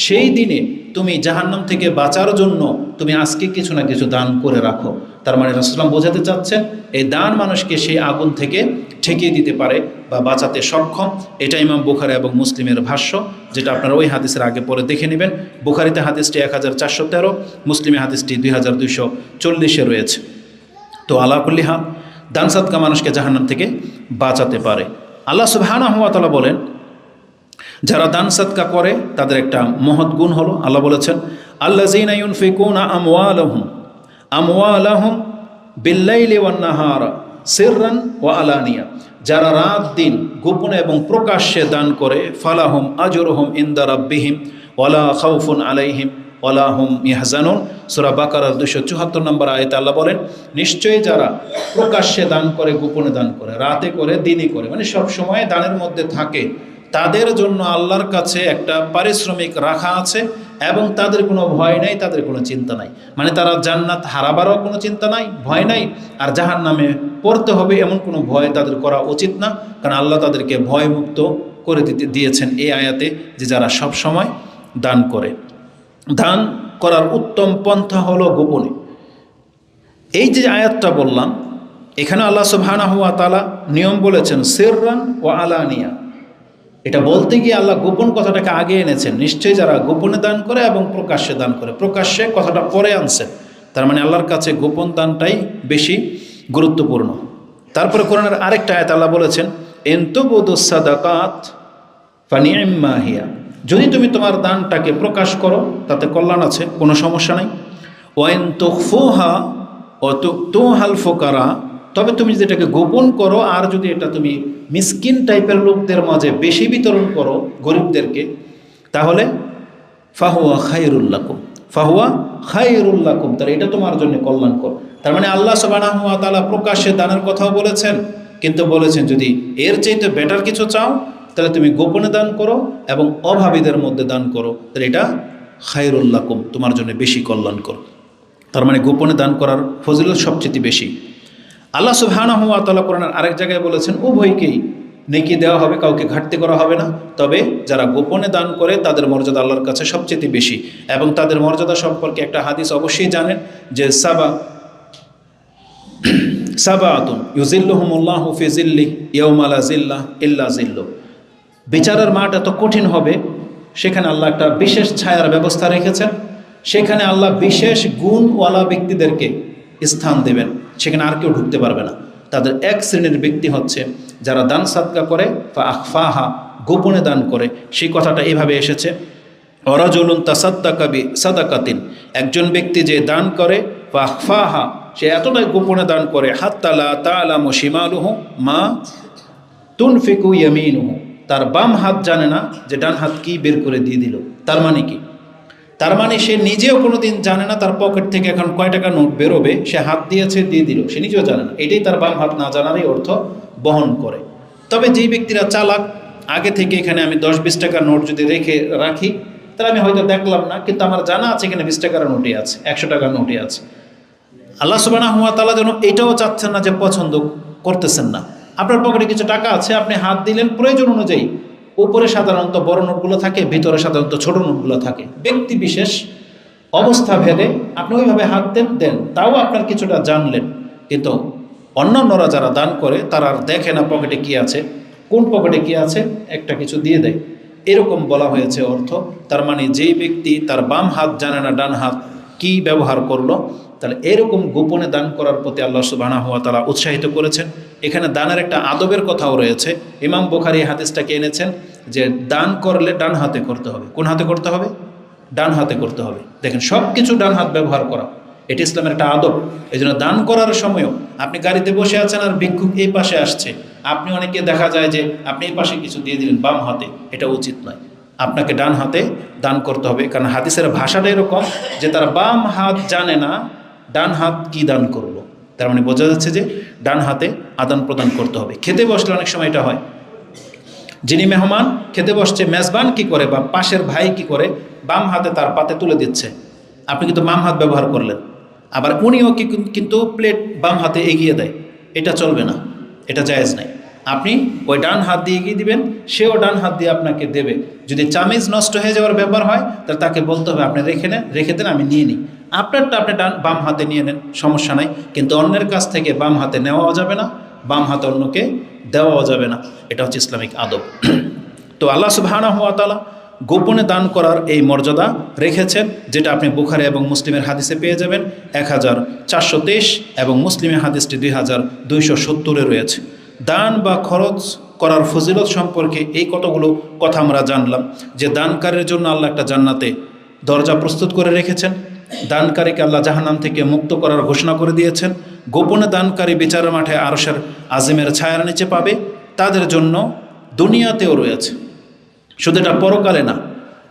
সেই দিনে তুমি জাহান্নাম থেকে বাঁচার জন্য তুমি আজকে কিছু না কিছু দান করে রাখো। তার মানে রাসূল বোঝাতে চাচ্ছেন এই দান মানুষকে সেই আগুন থেকে ঠেকিয়ে দিতে পারে বা বাঁচাতে সক্ষম। এটা ইমাম বুখারী এবং মুসলিমের ভাষ্য, যেটা আপনারা ওই হাদিসের আগে পরে দেখে নেবেন। বুখারীতে হাদিসটি 1413, মুসলিমে হাদিসটি 2240 রয়েছে। তো আলা কুল্লি হাল দান সাদকা মানুষকে জাহান্নাম থেকে বাঁচাতে পারে। আল্লাহ সুবহানাহু ওয়া তাআলা বলেন যারা দান সাদকা করে তাদের একটা মহৎ গুণ হলো, আল্লাহ বলেছেন আল্লাযীনা ইউনফিকুনা আমওয়ালাহুম বিল্লাইলি ওয়ান নাহারা সিররান ওয়া আলানিয়া, যারা রাত দিন গোপনে এবং প্রকাশ্যে দান করে ফালাহুম আজরুহুম ইনদা রাব্বিহিম ওয়ালা খাউফুন আলাইহিম ওয়ালা হুম ইয়াহজানুন। সূরা বাকারার 274 নম্বর আয়াতে আল্লাহ বলেন নিশ্চয়ই যারা প্রকাশ্যে দান করে, গোপনে দান করে, রাতে করে, দিনে করে, মানে সব সময় দানের মধ্যে থাকে, তাদের জন্য আল্লাহর কাছে একটা পারিশ্রমিক রাখা আছে এবং তাদের কোনো ভয় নাই, তাদের কোনো চিন্তা নাই। মানে তারা জান্নাত হারাবারও কোনো চিন্তা নাই, ভয় নাই, আর জাহান্নামে পড়তে হবে এমন কোনো ভয় তাদের করা উচিত না, কারণ আল্লাহ তাদেরকে ভয়মুক্ত করে দিয়েছেন এই আয়াতে যে যারা সব সময় দান করে। দান করার উত্তম পন্থা হলো গোপনে। এই যে আয়াতটা বললাম এখানে আল্লাহ সুবহানাহু ওয়া তাআলা নিয়ম বলেছেন সিররান ওয়া আলানিয়া। এটা বলতে গিয়ে আল্লাহ গোপন কথাটাকে আগে এনেছেন। নিশ্চয়ই যারা গোপনে দান করে এবং প্রকাশ্যে দান করে, প্রকাশ্যে কথাটা পরে আনছেন। তার মানে আল্লাহর কাছে গোপন দানটাই বেশি গুরুত্বপূর্ণ। তারপরে কোরআনের আরেকটা আয়াত আল্লাহ বলেছেন ইনতুবুদুস সাদাকাত ফানি'ম্মা হিয়া, যদি তুমি তোমার দানটাকে প্রকাশ করো তাতে কল্যাণ আছে, কোনো সমস্যা নাই। ওয়াইন তুখফুহা ওয়া তু'তুহাল ফুকারা, তবে তুমি যদি এটাকে গোপন করো আর যদি এটা তুমি মিসকিন টাইপের লোকদের মাঝে বেশি বিতরণ করো, গরিবদেরকে, তাহলে ফাহুয়া খায়রুল লাকুম, ফাহুয়া খায়রুল লাকুম, তাহলে এটা তোমার জন্য কল্যাণকর। তার মানে আল্লাহ সুবহানাহু ওয়া তাআলা প্রকাশ্যে দানের কথাও বলেছেন, কিন্তু বলেছেন যদি এর চাইতে বেটার কিছু চাও তাহলে তুমি গোপনে দান করো এবং অভাবীদের মধ্যে দান করো, তাহলে এটা খায়রুল লাকুম, তোমার জন্য বেশি কল্যাণকর। তার মানে গোপনে দান করার ফজিলত সবচেয়ে বেশি। আল্লাহ সুবহানাহু ওয়া তাআলা কোরআনের আরেক জায়গায় বলেছেন উভয়কেই নেকি দেওয়া হবে, কাউকে ঘাটতি করা হবে না, তবে যারা গোপনে দান করে তাদের মর্যাদা আল্লাহর কাছে সবচেয়ে বেশি। এবং তাদের মর্যাদা সম্পর্কে একটা হাদিস অবশ্যই জানেন যে সাবাতুন ইউজিল্লুহুমুল্লাহু ফি জিল্লিহি ইয়াওমা লা জিল্লা ইল্লা জিল্লু, বিচারের মাঠ এত কঠিন হবে সেখানে আল্লাহ একটা বিশেষ ছায়ার ব্যবস্থা রেখেছেন, সেখানে আল্লাহ বিশেষ গুণওয়ালা ব্যক্তিদেরকে স্থান দেবেন, সেখানে আর কেউ ঢুকতে পারবে না। তাদের এক শ্রেণীর ব্যক্তি হচ্ছে যারা দান সাদকা করে ফা আখফাহা, গোপনে দান করে। সেই কথাটা এভাবে এসেছে ওয়ারাজুলুন তাসাদ্দাকা বি সাদাকাতিন, একজন ব্যক্তি যে দান করে ফা আখফাহা, সে এতটাই গোপনে দান করে হাত্তা লা তা'লামু শিমালুহু মা তুনফিকু ইয়ামিনুহু, তার বাম হাত জানে না যে ডান হাত কি বের করে দিয়ে দিল। তার মানে কি? তার মানে সে নিজেও কোনোদিন জানে না তার পকেট থেকে এখন কয় টাকা নোট বেরোবে, সে হাত দিয়েছে দিয়ে দিল, সে নিজেও জানে না। এটাই তার বাম হাত না জানারই অর্থ বহন করে। তবে যেই ব্যক্তিরা চালাক, আগে থেকে এখানে আমি 10-20 টাকার নোট যদি রাখি তাহলে আমি হয়তো দেখলাম না, কিন্তু আমার জানা আছে এখানে 20 টাকার নোটই আছে, 100 টাকার নোটই আছে। আল্লাহ সুবহানাহু ওয়া তাআলা যেন এটাও চাচ্ছেন না যে পছন্দ করতেছেন না। আপনার পকেটে কিছু টাকা আছে, আপনি হাত দিলেন প্রয়োজন অনুযায়ী। উপরে সাধারণত বড় নোটগুলো থাকে, ভিতরে সাধারণত ছোট নোটগুলো থাকে। ব্যক্তি বিশেষ অবস্থা ভেদে আপনি ওইভাবে হাত দেন, তাও আপনার কিছুটা জানলেন। কিন্তু অন্যান্যরা যারা দান করে তারা আর দেখে না পকেটে কি আছে, কোন পকেটে কি আছে, একটা কিছু দিয়ে দেয়, এরকম বলা হয়েছে অর্থ। তার মানে যেই ব্যক্তি তার বাম হাত জানে না ডান হাত কি ব্যবহার করলো, তাহলে এরকম গোপনে দান করার প্রতি আল্লাহ সুবহানাহু ওয়া তাআলা উৎসাহিত করেছেন। এখানে দানের একটা আদবের কথাও রয়েছে। ইমাম বুখারী হাদিসটাকে এনেছেন যে দান করলে ডান হাতে করতে হবে। কোন হাতে করতে হবে? ডান হাতে করতে হবে। দেখেন, সব কিছু ডান হাত ব্যবহার করা এটি ইসলামের একটা আদব। এই জন্য দান করার সময়ও আপনি গাড়িতে বসে আছেন আর ভিক্ষুক এই পাশে আসছে, আপনি অনেকে দেখা যায় যে আপনি এই পাশে কিছু দিয়ে দিলেন বাম হাতে, এটা উচিত নয়। আপনাকে ডান হাতে দান করতে হবে, কারণ হাদিসের ভাষাটা এরকম যে তার বাম হাত জানে না ডান হাত কি দান করলো। তার মানে বোঝা যাচ্ছে যে ডান হাতে আদান প্রদান করতে হবে। খেতে বসলে অনেক সময় এটা হয়, যিনি মেহমান খেতে বসছে, মেজবান কি করে বা পাশের ভাই কি করে, বাম হাতে তার পাতে তুলে দিচ্ছে, আপনি কিন্তু বাম হাত ব্যবহার করলেন। আবার উনিও কিন্তু প্লেট বাম হাতে এগিয়ে দেয়, এটা চলবে না, এটা জায়েজ নাই। আপনি ওই ডান হাত দিয়ে এগিয়ে দিবেন, সেও ডান হাত দিয়ে আপনাকে দেবে। যদি চামিজ নষ্ট হয়ে যাওয়ার ব্যাপার হয় তাহলে তাকে বলতে হবে আপনি রেখে দেন, আমি নিয়ে নিই। আপনারটা আপনি বাম হাতে নিয়ে নেন, সমস্যা নাই, কিন্তু অন্যের কাছ থেকে বাম হাতে নেওয়াও যাবে না, বাম হাতে অন্যকে দেওয়াও যাবে না। এটা হচ্ছে ইসলামিক আদব। তো আল্লাহ সুবহানাহু ওয়া তাআলা গোপনে দান করার এই মর্যাদা রেখেছেন, যেটা আপনি বুখারী এবং মুসলিমের হাদিসে পেয়ে যাবেন 1423 এবং মুসলিমের হাদিসটি 2270-এ রয়েছে। দান বা খরচ করার ফজিলত সম্পর্কে এই কতগুলো কথা আমরা জানলাম, যে দানকারীর জন্য আল্লাহ একটা জান্নাতে দরজা প্রস্তুত করে রেখেছেন, দানকারীকে আল্লাহ জাহান্নাম থেকে মুক্ত করার ঘোষণা করে দিয়েছেন, গোপনে দানকারী বিচারের মাঠে আরশের আজিমের ছায়ার নিচে পাবে, তাদের জন্য দুনিয়াতেও রয়েছে, শুধু এটা পরকালে না।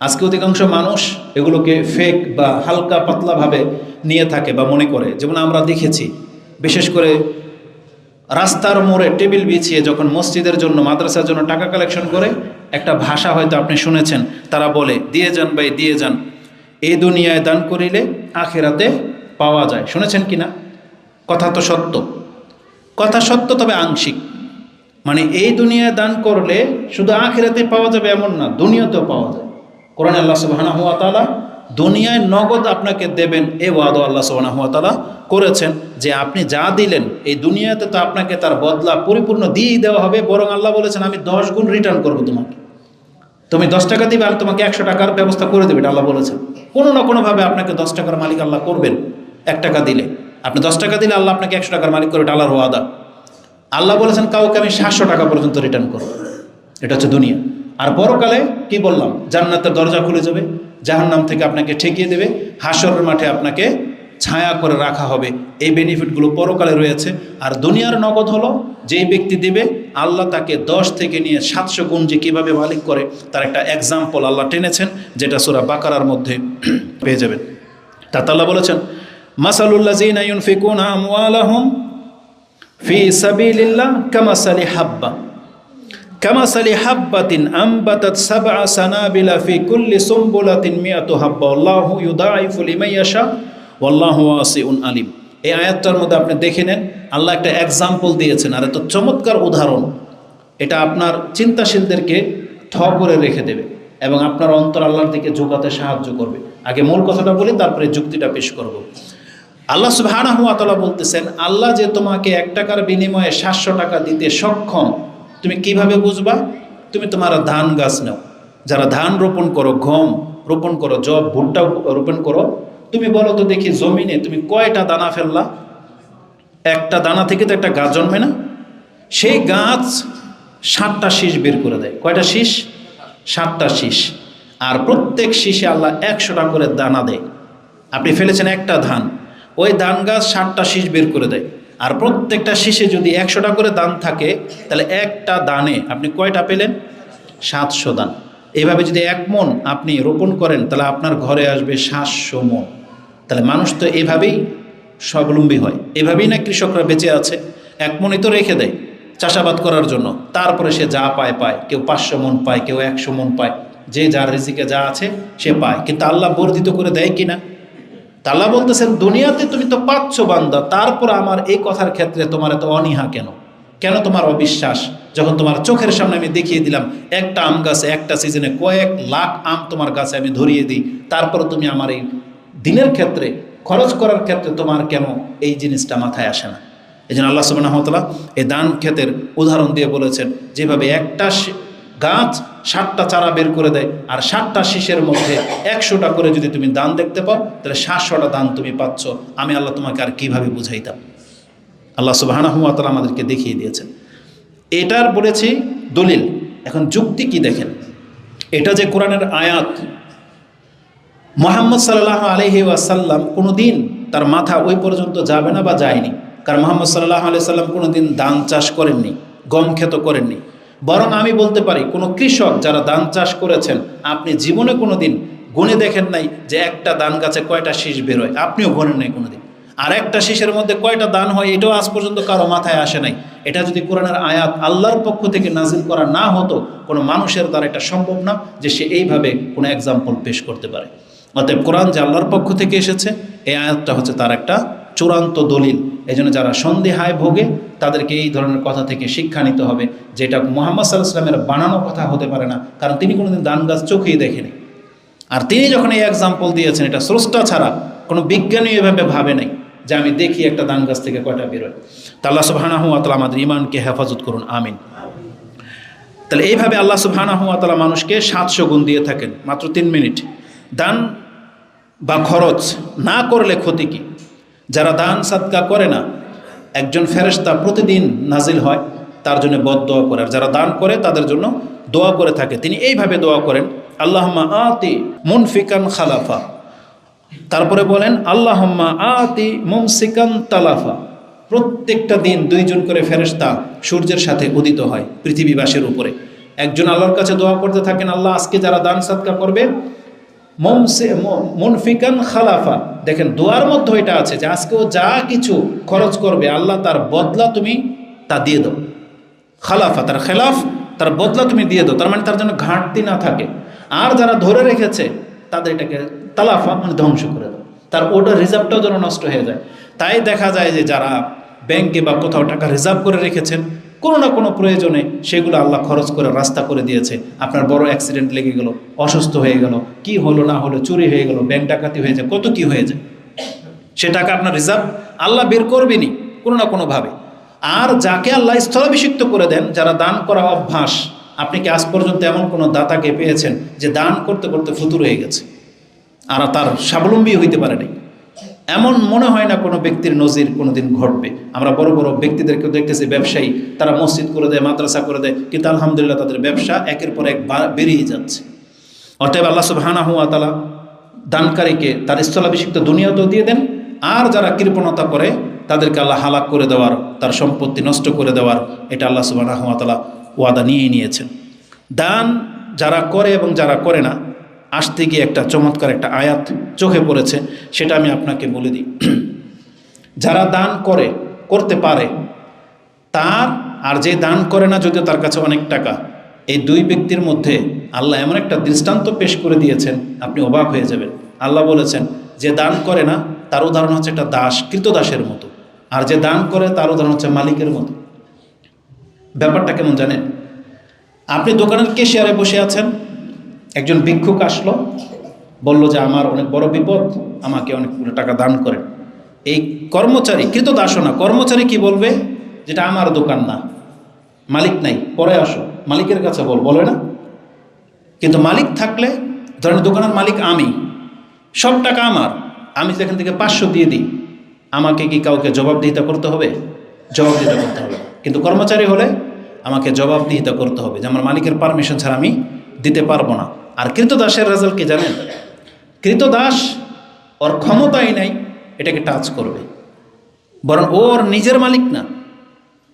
আজকে অধিকাংশ মানুষ এগুলোকে ফেক বা হালকা পাতলাভাবে নিয়ে থাকে বা মনে করে। যেমন আমরা দেখেছি, বিশেষ করে রাস্তার মোড়ে টেবিল বিছিয়ে যখন মসজিদের জন্য মাদ্রাসার জন্য টাকা কালেকশন করে, একটা ভাষা হয়তো আপনি শুনেছেন, তারা বলে দিয়ে যান ভাই দিয়ে যান, এই দুনিয়ায় দান করিলে আখিরাতে পাওয়া যায়। শুনেছেন কি না? কথা তো সত্য, কথা সত্য, তবে আংশিক। মানে এই দুনিয়ায় দান করলে শুধু আখিরাতে পাওয়া যাবে এমন না, দুনিয়াতেও পাওয়া যায়। কোরআনে আল্লাহ সুবহানাহু ওয়া তাআলা দুনিয়ায় নগদ আপনাকে দেবেন এ ওয়াদা আল্লাহ সুবহানাহু ওয়া তাআলা করেছেন, যে আপনি যা দিলেন এই দুনিয়াতে তো আপনাকে তার বদলা পরিপূর্ণ দিয়েই দেওয়া হবে। বরং আল্লাহ বলেছেন আমি 10 গুণ রিটার্ন করবো তোমাকে। তুমি 10 টাকা দিবে, আমি তোমাকে 100 টাকার ব্যবস্থা করে দেবে, এটা আল্লাহ বলেছেন। কোনো না কোনোভাবে আপনাকে 10 টাকার মালিক আল্লাহ করবেন। 1 টাকা দিলে আপনি 10 টাকা দিলে আল্লাহ আপনাকে 100 টাকার মালিক করবে, এটা আল্লাহর ওয়াদা। আল্লাহ বলেছেন কাউকে আমি 700 টাকা পর্যন্ত রিটার্ন করব। এটা হচ্ছে দুনিয়া। আর পরকালে কি বললাম, জান্নাতের দরজা খুলে যাবে, জাহান্নাম থেকে আপনাকে ঠেকিয়ে দেবে, হাসরের মাঠে আপনাকে ছায়া করে রাখা হবে। এই বেনিফিটগুলো পরকালে রয়েছে। আর দুনিয়ার নগদ হলো যেই ব্যক্তি দিবে, আল্লাহ তাকে 10 থেকে নিয়ে 700 গুণ যে কীভাবে মালিক করে তার একটা এক্সাম্পল আল্লাহ টেনেছেন, যেটা সূরা বাকারার মধ্যে পেয়ে যাবেন। তা আল্লাহ বলেছেন মাসালুল্লাযীনা ইউনফিকুনা আমওয়ালাহুম ফি সাবিলিল্লাহ কামাসালি হাব্বাতিন আম্বাতাত সাবআ সানাবিলা ফি কুল্লি সুমবুলাতিন মিয়াতু হাব্বা আল্লাহু ইউদাইফু লিমান ইয়াশা ওয়াল্লাহু ওয়াসিউন আলিম। এই আয়াতটার মধ্যে আপনি দেখে নেন, আল্লাহ একটা এক্সাম্পল দিয়েছেন, আর এত চমৎকার উদাহরণ, এটা আপনার চিন্তাশীলদেরকে থ করে রেখে দেবে এবং আপনার অন্তর আল্লাহর দিকে ঝুঁকাতে সাহায্য করবে। আগে মূল কথাটা বলি, তারপরে যুক্তিটা পেশ করব। আল্লাহ সুবহানাহু ওয়া তাআলা বলতেছেন, আল্লাহ যে তোমাকে 1 টাকার বিনিময়ে 700 টাকা দিতে সক্ষম, তুমি কিভাবে বুঝবা? তুমি তোমার ধান গাছ নাও, যারা ধান রোপণ করো, গম রোপণ করো, জব ভুট্টা রোপণ করো, তুমি বলো তো দেখি জমিনে তুমি কয়টা দানা ফেললা? একটা দানা থেকে তো একটা গাছ জন্মে না? সেই গাছ 7টা শীষ বের করে দেয়। কয়টা শীষ? 7টা শীষ। আর প্রত্যেক শীষে আল্লাহ 100টা করে দানা দেয়। আপনি ফেলেছেন একটা ধান, ওই ধান গাছ 7টা শীষ বের করে দেয়। আর প্রত্যেকটা শীষে যদি 100টা করে দান থাকে, তাহলে একটা দানে আপনি কয়টা পেলেন? 700 দান। এইভাবে যদি 1 মণ আপনি রোপণ করেন, তাহলে আপনার ঘরে আসবে 700 মণ। তাহলে মানুষ তো এভাবেই স্বাবলম্বী হয়, এভাবেই না কৃষকরা বেঁচে আছে। 1 মণই তো রেখে দেয় চাষাবাদ করার জন্য, তারপরে সে যা পায়, কেউ 500 মণ পায়, কেউ 100 মণ পায়। যে যার রিজিকে যা আছে সে পায়, কিন্তু আল্লাহ বর্ধিত করে দেয় কিনা? তা আল্লাহ বলতেছেন দুনিয়াতে তুমি তো পাচ্ছ বান্দা, তারপর আমার এই কথার ক্ষেত্রে তোমার এত অনীহা কেন? কেন তোমার অবিশ্বাস? যখন তোমার চোখের সামনে আমি দেখিয়ে দিলাম একটা আম গাছে একটা সিজনে কয়েক লাখ আম তোমার গাছে আমি ধরিয়ে দিই, তারপর তুমি আমার এই দিনের ক্ষেত্রে খরচ করার ক্ষেত্রে তোমার কেন এই জিনিসটা মাথায় আসে না? এই জন্য আল্লাহ সুবহানাহু ওয়া তাআলা এই দান ক্ষেতের উদাহরণ দিয়ে বলেছেন, যেভাবে একটা গাছ 60টা চারা বের করে দেয় আর 60টা শীষের মধ্যে 100টা করে যদি তুমি দান দেখতে পাও, তাহলে 700টা দান তুমি পাচ্ছ। আমি আল্লাহ তোমাকে আর কীভাবে বুঝাইতাম? আল্লাহ সুবহানাহু ওয়া তাআলা আমাদেরকে দেখিয়ে দিয়েছেন। এটার বলেছি দলিল। এখন যুক্তি কি দেখেন, এটা যে কোরআনের আয়াত, মুহাম্মদ সাল্লাল্লাহু আলাইহি ওয়াসাল্লাম কোনো দিন তার মাথা ওই পর্যন্ত যাবে না বা যায়নি, কারণ মুহাম্মদ সাল্লাল্লাহু আলাইহি সাল্লাম কোনো দিন ধান চাষ করেননি, গম ক্ষেত করেননি। বরং আমি বলতে পারি কোনো কৃষক যারা ধান চাষ করেছেন, আপনি জীবনে কোনো দিন গুনে দেখেন নাই যে একটা ধান গাছে কয়টা শীষ বেরোয়, আপনিও গণেন নাই কোনো দিন। আর একটা শীষের মধ্যে কয়টা দান হয় এটাও আজ পর্যন্ত কারো মাথায় আসে নাই। এটা যদি কোরআনের আয়াত আল্লাহর পক্ষ থেকে নাজিল করা না হতো, কোনো মানুষের দ্বারা এটা সম্ভব না যে সে এইভাবে কোনো এক্সাম্পল পেশ করতে পারে। অতএব কোরআন যে আল্লাহর পক্ষ থেকে এসেছে, এই আয়াতটা হচ্ছে তার একটা চূড়ান্ত দলিল। এই জন্য যারা সন্দেহায় ভোগে তাদেরকে এই ধরনের কথা থেকে শিক্ষা নিতে হবে, যেটা মুহাম্মদ সাল্লাল্লাহু আলাইহি ওয়াসাল্লামের বানানো কথা হতে পারে না, কারণ তিনি কোনোদিন ধান গাছ চোখেই দেখেনি। আর তিনি যখন এই এক্সাম্পল দিয়েছেন, এটা স্রষ্টা ছাড়া কোনো বিজ্ঞানী এভাবে ভাবে নাই যে আমি দেখি একটা ধান গাছ থেকে কয়টা বেরোয়। তা আল্লাহ সুবহানাহু ওয়া তাআলা আমাদের ঈমানকে হেফাজত করুন, আমিন। তাহলে এইভাবে আল্লাহ সুবহানাহু ওয়া তাআলা মানুষকে 700 গুণ দিয়ে থাকেন মাত্র 3 মিনিট। দান বা খরচ না করলে ক্ষতি কি? যারা দান সাদকা করে না, একজন ফেরেশতা প্রতিদিন নাজিল হয় তার জন্য বদদোয়া করে, আর যারা দান করে তাদের জন্য দোয়া করে থাকে। তিনি এইভাবে দোয়া করেন, আল্লাহুম্মা আতি মুনফিকান খালাফা। তারপরে বলেন আল্লাহুম্মা আতি মুমসিকান তালাফা। প্রত্যেকটা দিন 2 জন করে ফেরেশতা সূর্যের সাথে উদিত হয় পৃথিবীবাসীর উপরে। একজন আল্লাহর কাছে দোয়া করতে থাকেন, আল্লাহ আজকে যারা দান সাদকা করবে, মুনফিকান খালাফা। দেখেন দোয়ার মধ্যে এটা আছে যে আজকেও যা কিছু খরচ করবে আল্লাহ তার বদলা তুমি তা দিয়ে দাও। খালাফা তার খেলাফ, তার বদলা তুমি দিয়ে দাও, তার মানে তার জন্য ঘাটতি না থাকে। আর যারা ধরে রেখেছে তাদের এটাকে তালাফা মানে ধ্বংস করে দাও, তার ওটা রিজার্ভটাও যেন নষ্ট হয়ে যায়। তাই দেখা যায় যে যারা ব্যাংকে বা কোথাও টাকা রিজার্ভ করে রেখেছেন, কোনো না কোনো প্রয়োজনে সেগুলো আল্লাহ খরচ করে রাস্তা করে দিয়েছে। আপনার বড় অ্যাক্সিডেন্ট লেগে গেল, অসুস্থ হয়ে গেল, কি হলো না হলো, চুরি হয়ে গেল, ব্যাংক ডাকাতি হয়ে যায়, কত কি হয়ে যায়, সে টাকা আপনার রিজার্ভ আল্লাহ বের করবেনি কোনো না কোনোভাবে। আর যাকে আল্লাহ স্থলাভিষিক্ত করে দেন, যারা দান করা অভ্যাস, আপনি কি আজ পর্যন্ত এমন কোনো দাতাকে পেয়েছেন যে দান করতে করতে ফতুর হয়ে গেছে আর তার স্বাবলম্বী হইতে পারে নাই? এমন মনে হয় না কোনো ব্যক্তির নজির কোনো দিন ঘটবে। আমরা বড় বড় ব্যক্তিদেরকেও দেখতেছি, ব্যবসায়ী, তারা মসজিদ করে দেয়, মাদ্রাসা করে দেয়, কিন্তু আলহামদুলিল্লাহ তাদের ব্যবসা একের পর এক বেরিয়ে যাচ্ছে। অতএব আল্লাহ সুবহানাহু ওয়া তাআলা দানকারীকে তার স্থলাভিষিক্ত দুনিয়াতেও দিয়ে দেন, আর যারা কৃপণতা করে তাদেরকে আল্লাহ হালাক করে দেওয়ার, তার সম্পত্তি নষ্ট করে দেওয়ার, এটা আল্লাহ সুবহানাহু ওয়া তাআলা ওয়াদা নিয়েই নিয়েছেন। দান যারা করে এবং যারা করে না, আসতে গিয়ে একটা চমৎকার একটা আয়াত চোখে পড়েছে, সেটা আমি আপনাকে বলে দিই। যারা দান করতে পারে তার, আর যে দান করে না যদিও তার কাছে অনেক টাকা, এই 2 ব্যক্তির মধ্যে আল্লাহ এমন একটা দৃষ্টান্ত পেশ করে দিয়েছেন, আপনি অবাক হয়ে যাবেন। আল্লাহ বলেছেন যে দান করে না তার উদাহরণ হচ্ছে একটা দাস, কৃতদাসের মতো, আর যে দান করে তার উদাহরণ হচ্ছে মালিকের মতো। ব্যাপারটা কেমন জানেন? আপনি দোকানের ক্যাশিয়ারে বসে আছেন, একজন ভিক্ষুক আসলো, বলল যে আমার অনেক বড় বিপদ, আমাকে অনেকগুলো টাকা দান করেন। এই কর্মচারী, কৃতদাসও না, কর্মচারী কি বলবে? যেটা আমার দোকান না, মালিক নাই, পরে আসো, মালিকের কাছে বলে না। কিন্তু মালিক থাকলে, ধরেন দোকানের মালিক আমি, সব টাকা আমার, আমি যেখান থেকে 500 দিয়ে দিই, আমাকে কি কাউকে জবাবদিহিতা করতে হবে? জবাবদিহিতা করতে হবে। কিন্তু কর্মচারী হলে আমাকে জবাবদিহিতা করতে হবে যে আমার মালিকের পারমিশন ছাড়া আমি দিতে পারবো না। আর কৃতদাসের রেজাল্ট কি জানেন? কৃতদাস ওর ক্ষমতাই নাই এটাকে টাচ করবে, বরং ওর নিজের মালিক না।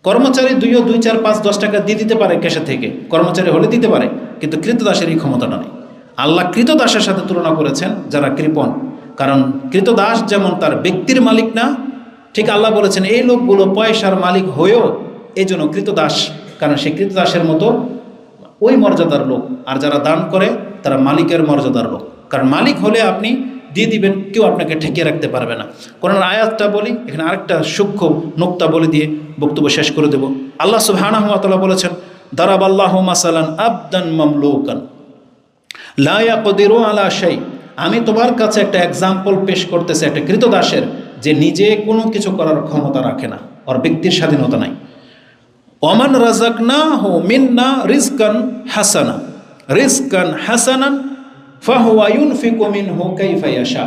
কর্মচারী 2, 4, 5, 10 টাকা দিয়ে দিতে পারে ক্যাশে থেকে, কর্মচারী হলে দিতে পারে, কিন্তু কৃতদাসের এই ক্ষমতাটা নেই। আল্লাহ কৃতদাসের সাথে তুলনা করেছেন যারা কৃপণ, কারণ কৃতদাস যেমন তার ব্যক্তির মালিক না, ঠিক আল্লাহ বলেছেন এই লোকগুলো পয়সার মালিক হয়েও এই জন্য কৃতদাস, কারণ সে কৃতদাসের মতো ওই মর্যাদার লোক। আর যারা দান করে তারা মালিকের মর্যাদার লোক। কারণ মালিক হলে আপনি দিয়ে দিবেন, কেউ আপনাকে ঠেকিয়ে রাখতে পারবে না। কোরআনের আয়াতটা বলি, এখানে আরেকটা সূক্ষ্ম নোক্তা বলে দিয়ে বক্তব্য শেষ করে দেব। আল্লাহ সুবহানাহু ওয়া তাআলা বলেছেন, দারাবাল্লাহু মাসালান আবদান মামলুকান লা ইয়াকদিরু আলা শাই। আমি তোমার কাছে একটা এক্সাম্পল পেশ করতেছি একটা কৃতদাসের, যে নিজে কোনো কিছু করার ক্ষমতা রাখে না, ওর ব্যক্তির স্বাধীনতা নাই। ওমান রাযাকনাহু মিন্না রিজকান হাসানান ফাহুয়া ইউনফিকু মিনহু কাইফা ইয়াশা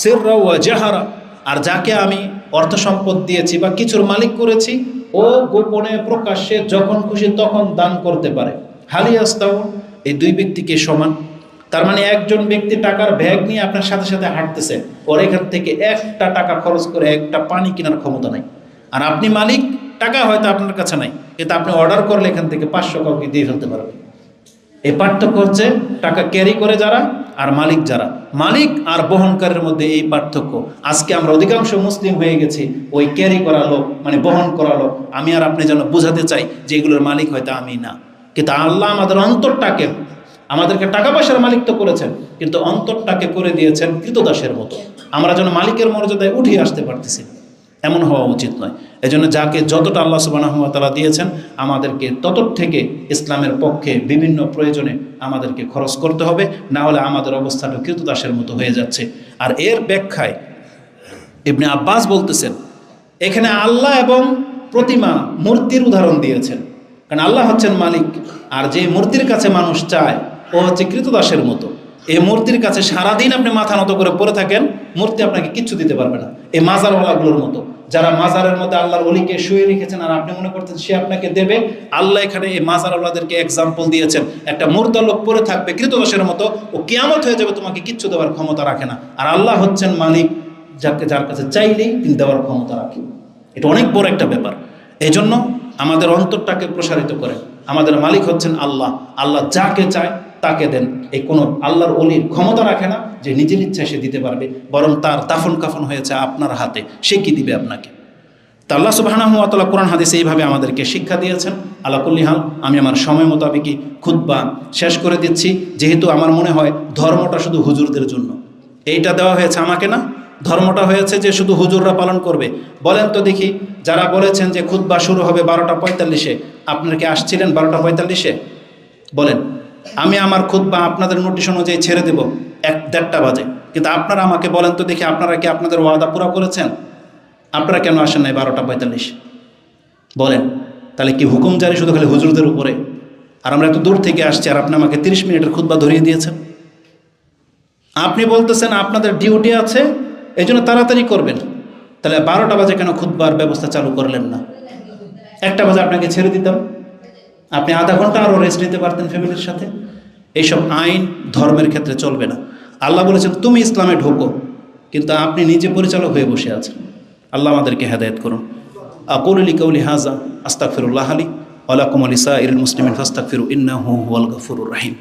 সিররা ওয়া জাহারা। আর যাকে আমি অর্থ সম্পদ দিয়েছি বা কিছুর মালিক করেছি, ও গোপনে প্রকাশ্যে যখন খুশি তখন দান করতে পারে। হালি আস্তাউন, এই দুই ব্যক্তিকে সমান? তার মানে একজন ব্যক্তি টাকার ব্যাগ নিয়ে আপনার সাথে সাথে হাঁটতেছে, ওর এখান থেকে একটা টাকা খরচ করে একটা পানি কেনার ক্ষমতা নাই। আর আপনি মালিক, টাকা হয়তো আপনার কাছে নাই, কিন্তু আপনি অর্ডার করলে এখান থেকে 500 কাউকে দিয়ে ফেলতে পারবেন। এই পার্থক্য হচ্ছে টাকা ক্যারি করে যারা আর মালিক যারা। মালিক আর বহনকারের মধ্যে এই পার্থক্য। আজকে আমরা অধিকাংশ মুসলিম হয়ে গেছি ওই ক্যারি করা লোক, মানে বহন করা লোক। আমি আর আপনি যেন বোঝাতে চাই যে এগুলোর মালিক হয়তো আমি না, কিন্তু আল্লাহ আমাদের অন্তরটাকে, আমাদেরকে টাকা পয়সার মালিক তো করেছেন, কিন্তু অন্তরটাকে করে দিয়েছেন কৃতদাসের মতো। আমরা যেন মালিকের মর্যাদায় উঠিয়ে আসতে পারতেছি, এমন হওয়া উচিত নয়। এজন্য যাকে যতটা আল্লাহ সুবহানাহু ওয়া তাআলা দিয়েছেন, আমাদেরকে তত থেকে ইসলামের পক্ষে বিভিন্ন প্রয়োজনে আমাদেরকে খরচ করতে হবে, না হলে আমাদের অবস্থাটা কৃতদাসের মতো হয়ে যাচ্ছে। আর এর ব্যাখ্যায় ইবনে আব্বাস বলতেছেন, এখানে আল্লাহ এবং প্রতিমা, মূর্তির উদাহরণ দিয়েছেন। কারণ আল্লাহ হচ্ছেন মালিক, আর যে মূর্তির কাছে মানুষ চায় ও হচ্ছে কৃতদাসের মতো। এই মূর্তির কাছে সারাদিন আপনি মাথা নত করে পড়ে থাকেন, মূর্তি আপনাকে কিচ্ছু দিতে পারবে না। এই মাজারওয়ালাগুলোর মতো, যারা মাজারের মধ্যে আল্লাহর ওলিকে শুয়ে রেখেছেন, আর আপনি মনে করতেন সে আপনাকে দেবে। আল্লাহ এখানে এই মাজারওয়ালাদেরকে এক্সাম্পল দিয়েছেন, একটা মুর্দা লোক পড়ে থাকবে কৃতদাসের মতো, ও কিয়ামত হয়ে যাবে, তোমাকে কিচ্ছু দেওয়ার ক্ষমতা রাখে না। আর আল্লাহ হচ্ছেন মালিক, যার কাছে চাইলেই তিনি দেওয়ার ক্ষমতা রাখেন। এটা অনেক বড় একটা ব্যাপার। এই জন্য আমাদের অন্তরটাকে প্রসারিত করে। আমাদের মালিক হচ্ছেন আল্লাহ, আল্লাহ যাকে চায় তাকে দেন। এই কোনো আল্লাহর ওলির ক্ষমতা রাখে না যে নিজের ইচ্ছায় সে দিতে পারবে, বরং তার দাফন কাফন হয়েছে আপনার হাতে, সে কি দিবে আপনাকে? তা আল্লাহ সুবহানাহু ওয়া তাআলা কোরআন হাদিসে এইভাবে আমাদেরকে শিক্ষা দিয়েছেন। আলা কুল্লি হাল, আমি আমার সময় মোতাবেকই খুতবা শেষ করে দিচ্ছি, যেহেতু আমার মনে হয় ধর্মটা শুধু হুজুরদের জন্য। এইটা দেওয়া হয়েছে আমাকে না, ধর্মটা হয়েছে যে শুধু হুজুররা পালন করবে। বলেন তো দেখি, যারা বলেছেন যে খুতবা শুরু হবে 12:45, আপনারা কি আসছিলেন 12:45? বলেন। আমি আমার খুতবা আপনাদের নোটিশ অনুযায়ী ছেড়ে দেব 1-1:30 বাজে, কিন্তু আপনারা আমাকে বলেন তো দেখি, আপনারা কি আপনাদের ওয়াদা পুরো করেছেন? আপনারা কেন আসেন নাই 12:45? বলেন। তাহলে কি হুকুম জারি শুধু খালি হুজুরদের উপরে? আর আমরা এত দূর থেকে আসছি, আর আপনি আমাকে 30 মিনিটের খুতবা ধরিয়ে দিয়েছেন। আপনি বলতেছেন আপনাদের ডিউটি আছে, এই জন্য তাড়াতাড়ি করবেন। তাহলে 12টা বাজে কেন খুতবার ব্যবস্থা চালু করলেন না? 1টা বাজে আপনাকে ছেড়ে দিতাম, আপনি আধা ঘন্টা আরও রেস্ট নিতে পারতেন ফ্যামিলির সাথে। এইসব আইন ধর্মের ক্ষেত্রে চলবে না। আল্লাহ বলেছেন তুমি ইসলামে ঢোকো, কিন্তু আপনি নিজে পরিচালক হয়ে বসে আছেন। আল্লাহ আমাদেরকে হেদায়েত করুন। আকুলু লিকাউলি হাযা আস্তাগফিরুল্লাহ লি ওয়া লাকুম ওয়া লিসাইরিল মুসলিমিন ফাস্তাগফিরু ইন্নাহু হুয়াল গফুরুর রহিম।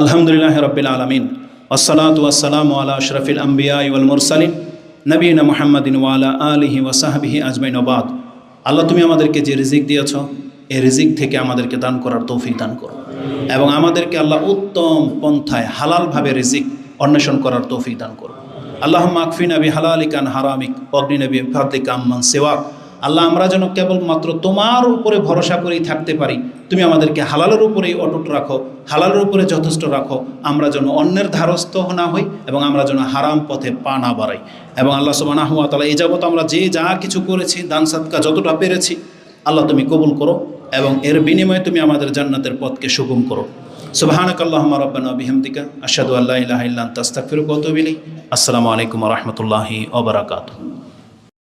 আলহামদুলিল্লাহি রাব্বিল আলামিন ওয়াসসালাতু ওয়াসসালামু আলা আশরাফিল আমবিয়া ওয়াল মুরসালিন নবীনা মুহাম্মাদিন ওয়া আলা আলিহি ওয়া সাহবিহি আজমাইন। বাদ, আল্লাহ তুমি আমাদেরকে যে রিজিক দিয়েছ, এই রিজিক থেকে আমাদেরকে দান করার তৌফিক দান করো, এবং আমাদেরকে আল্লাহ উত্তম পন্থায় হালালভাবে রিজিক অন্বেষণ করার তৌফিক দান করো। আল্লাহুম্মা আকফিনা বিহালালিকা আন হারামিক ওয়াগনিনা বিফাদলিকা আম্মান সিওয়াক। আল্লাহ আমরা যেন কেবলমাত্র তোমার উপরে ভরসা করেই থাকতে পারি, তুমি আমাদেরকে হালালের উপরেই অটুট রাখো, হালালের উপরে যথেষ্ট রাখো। আমরা যেন অন্যের ধারস্থ না হই, এবং আমরা যেন হারাম পথে পা না বাড়াই। এবং আল্লাহ সুবহানাহু ওয়া তাআলা এই যাবত আমরা যে যা কিছু করেছি, দান সাদকা যতটা পেরেছি, আল্লাহ তুমি কবুল করো, এবং এর বিনিময়ে তুমি আমাদের জান্নাতের পথকে সুগম করো। সুবহানাকাল্লাহুম্মা রাব্বানা বিহামদিকা আশহাদু আল্লা ইলাহা ইল্লা আনতা আস্তাগফিরুকা ওয়া আতুবু ইলাইক। আসসালামু আলাইকুম ওয়া রাহমাতুল্লাহি ওয়া বারাকাতুহু।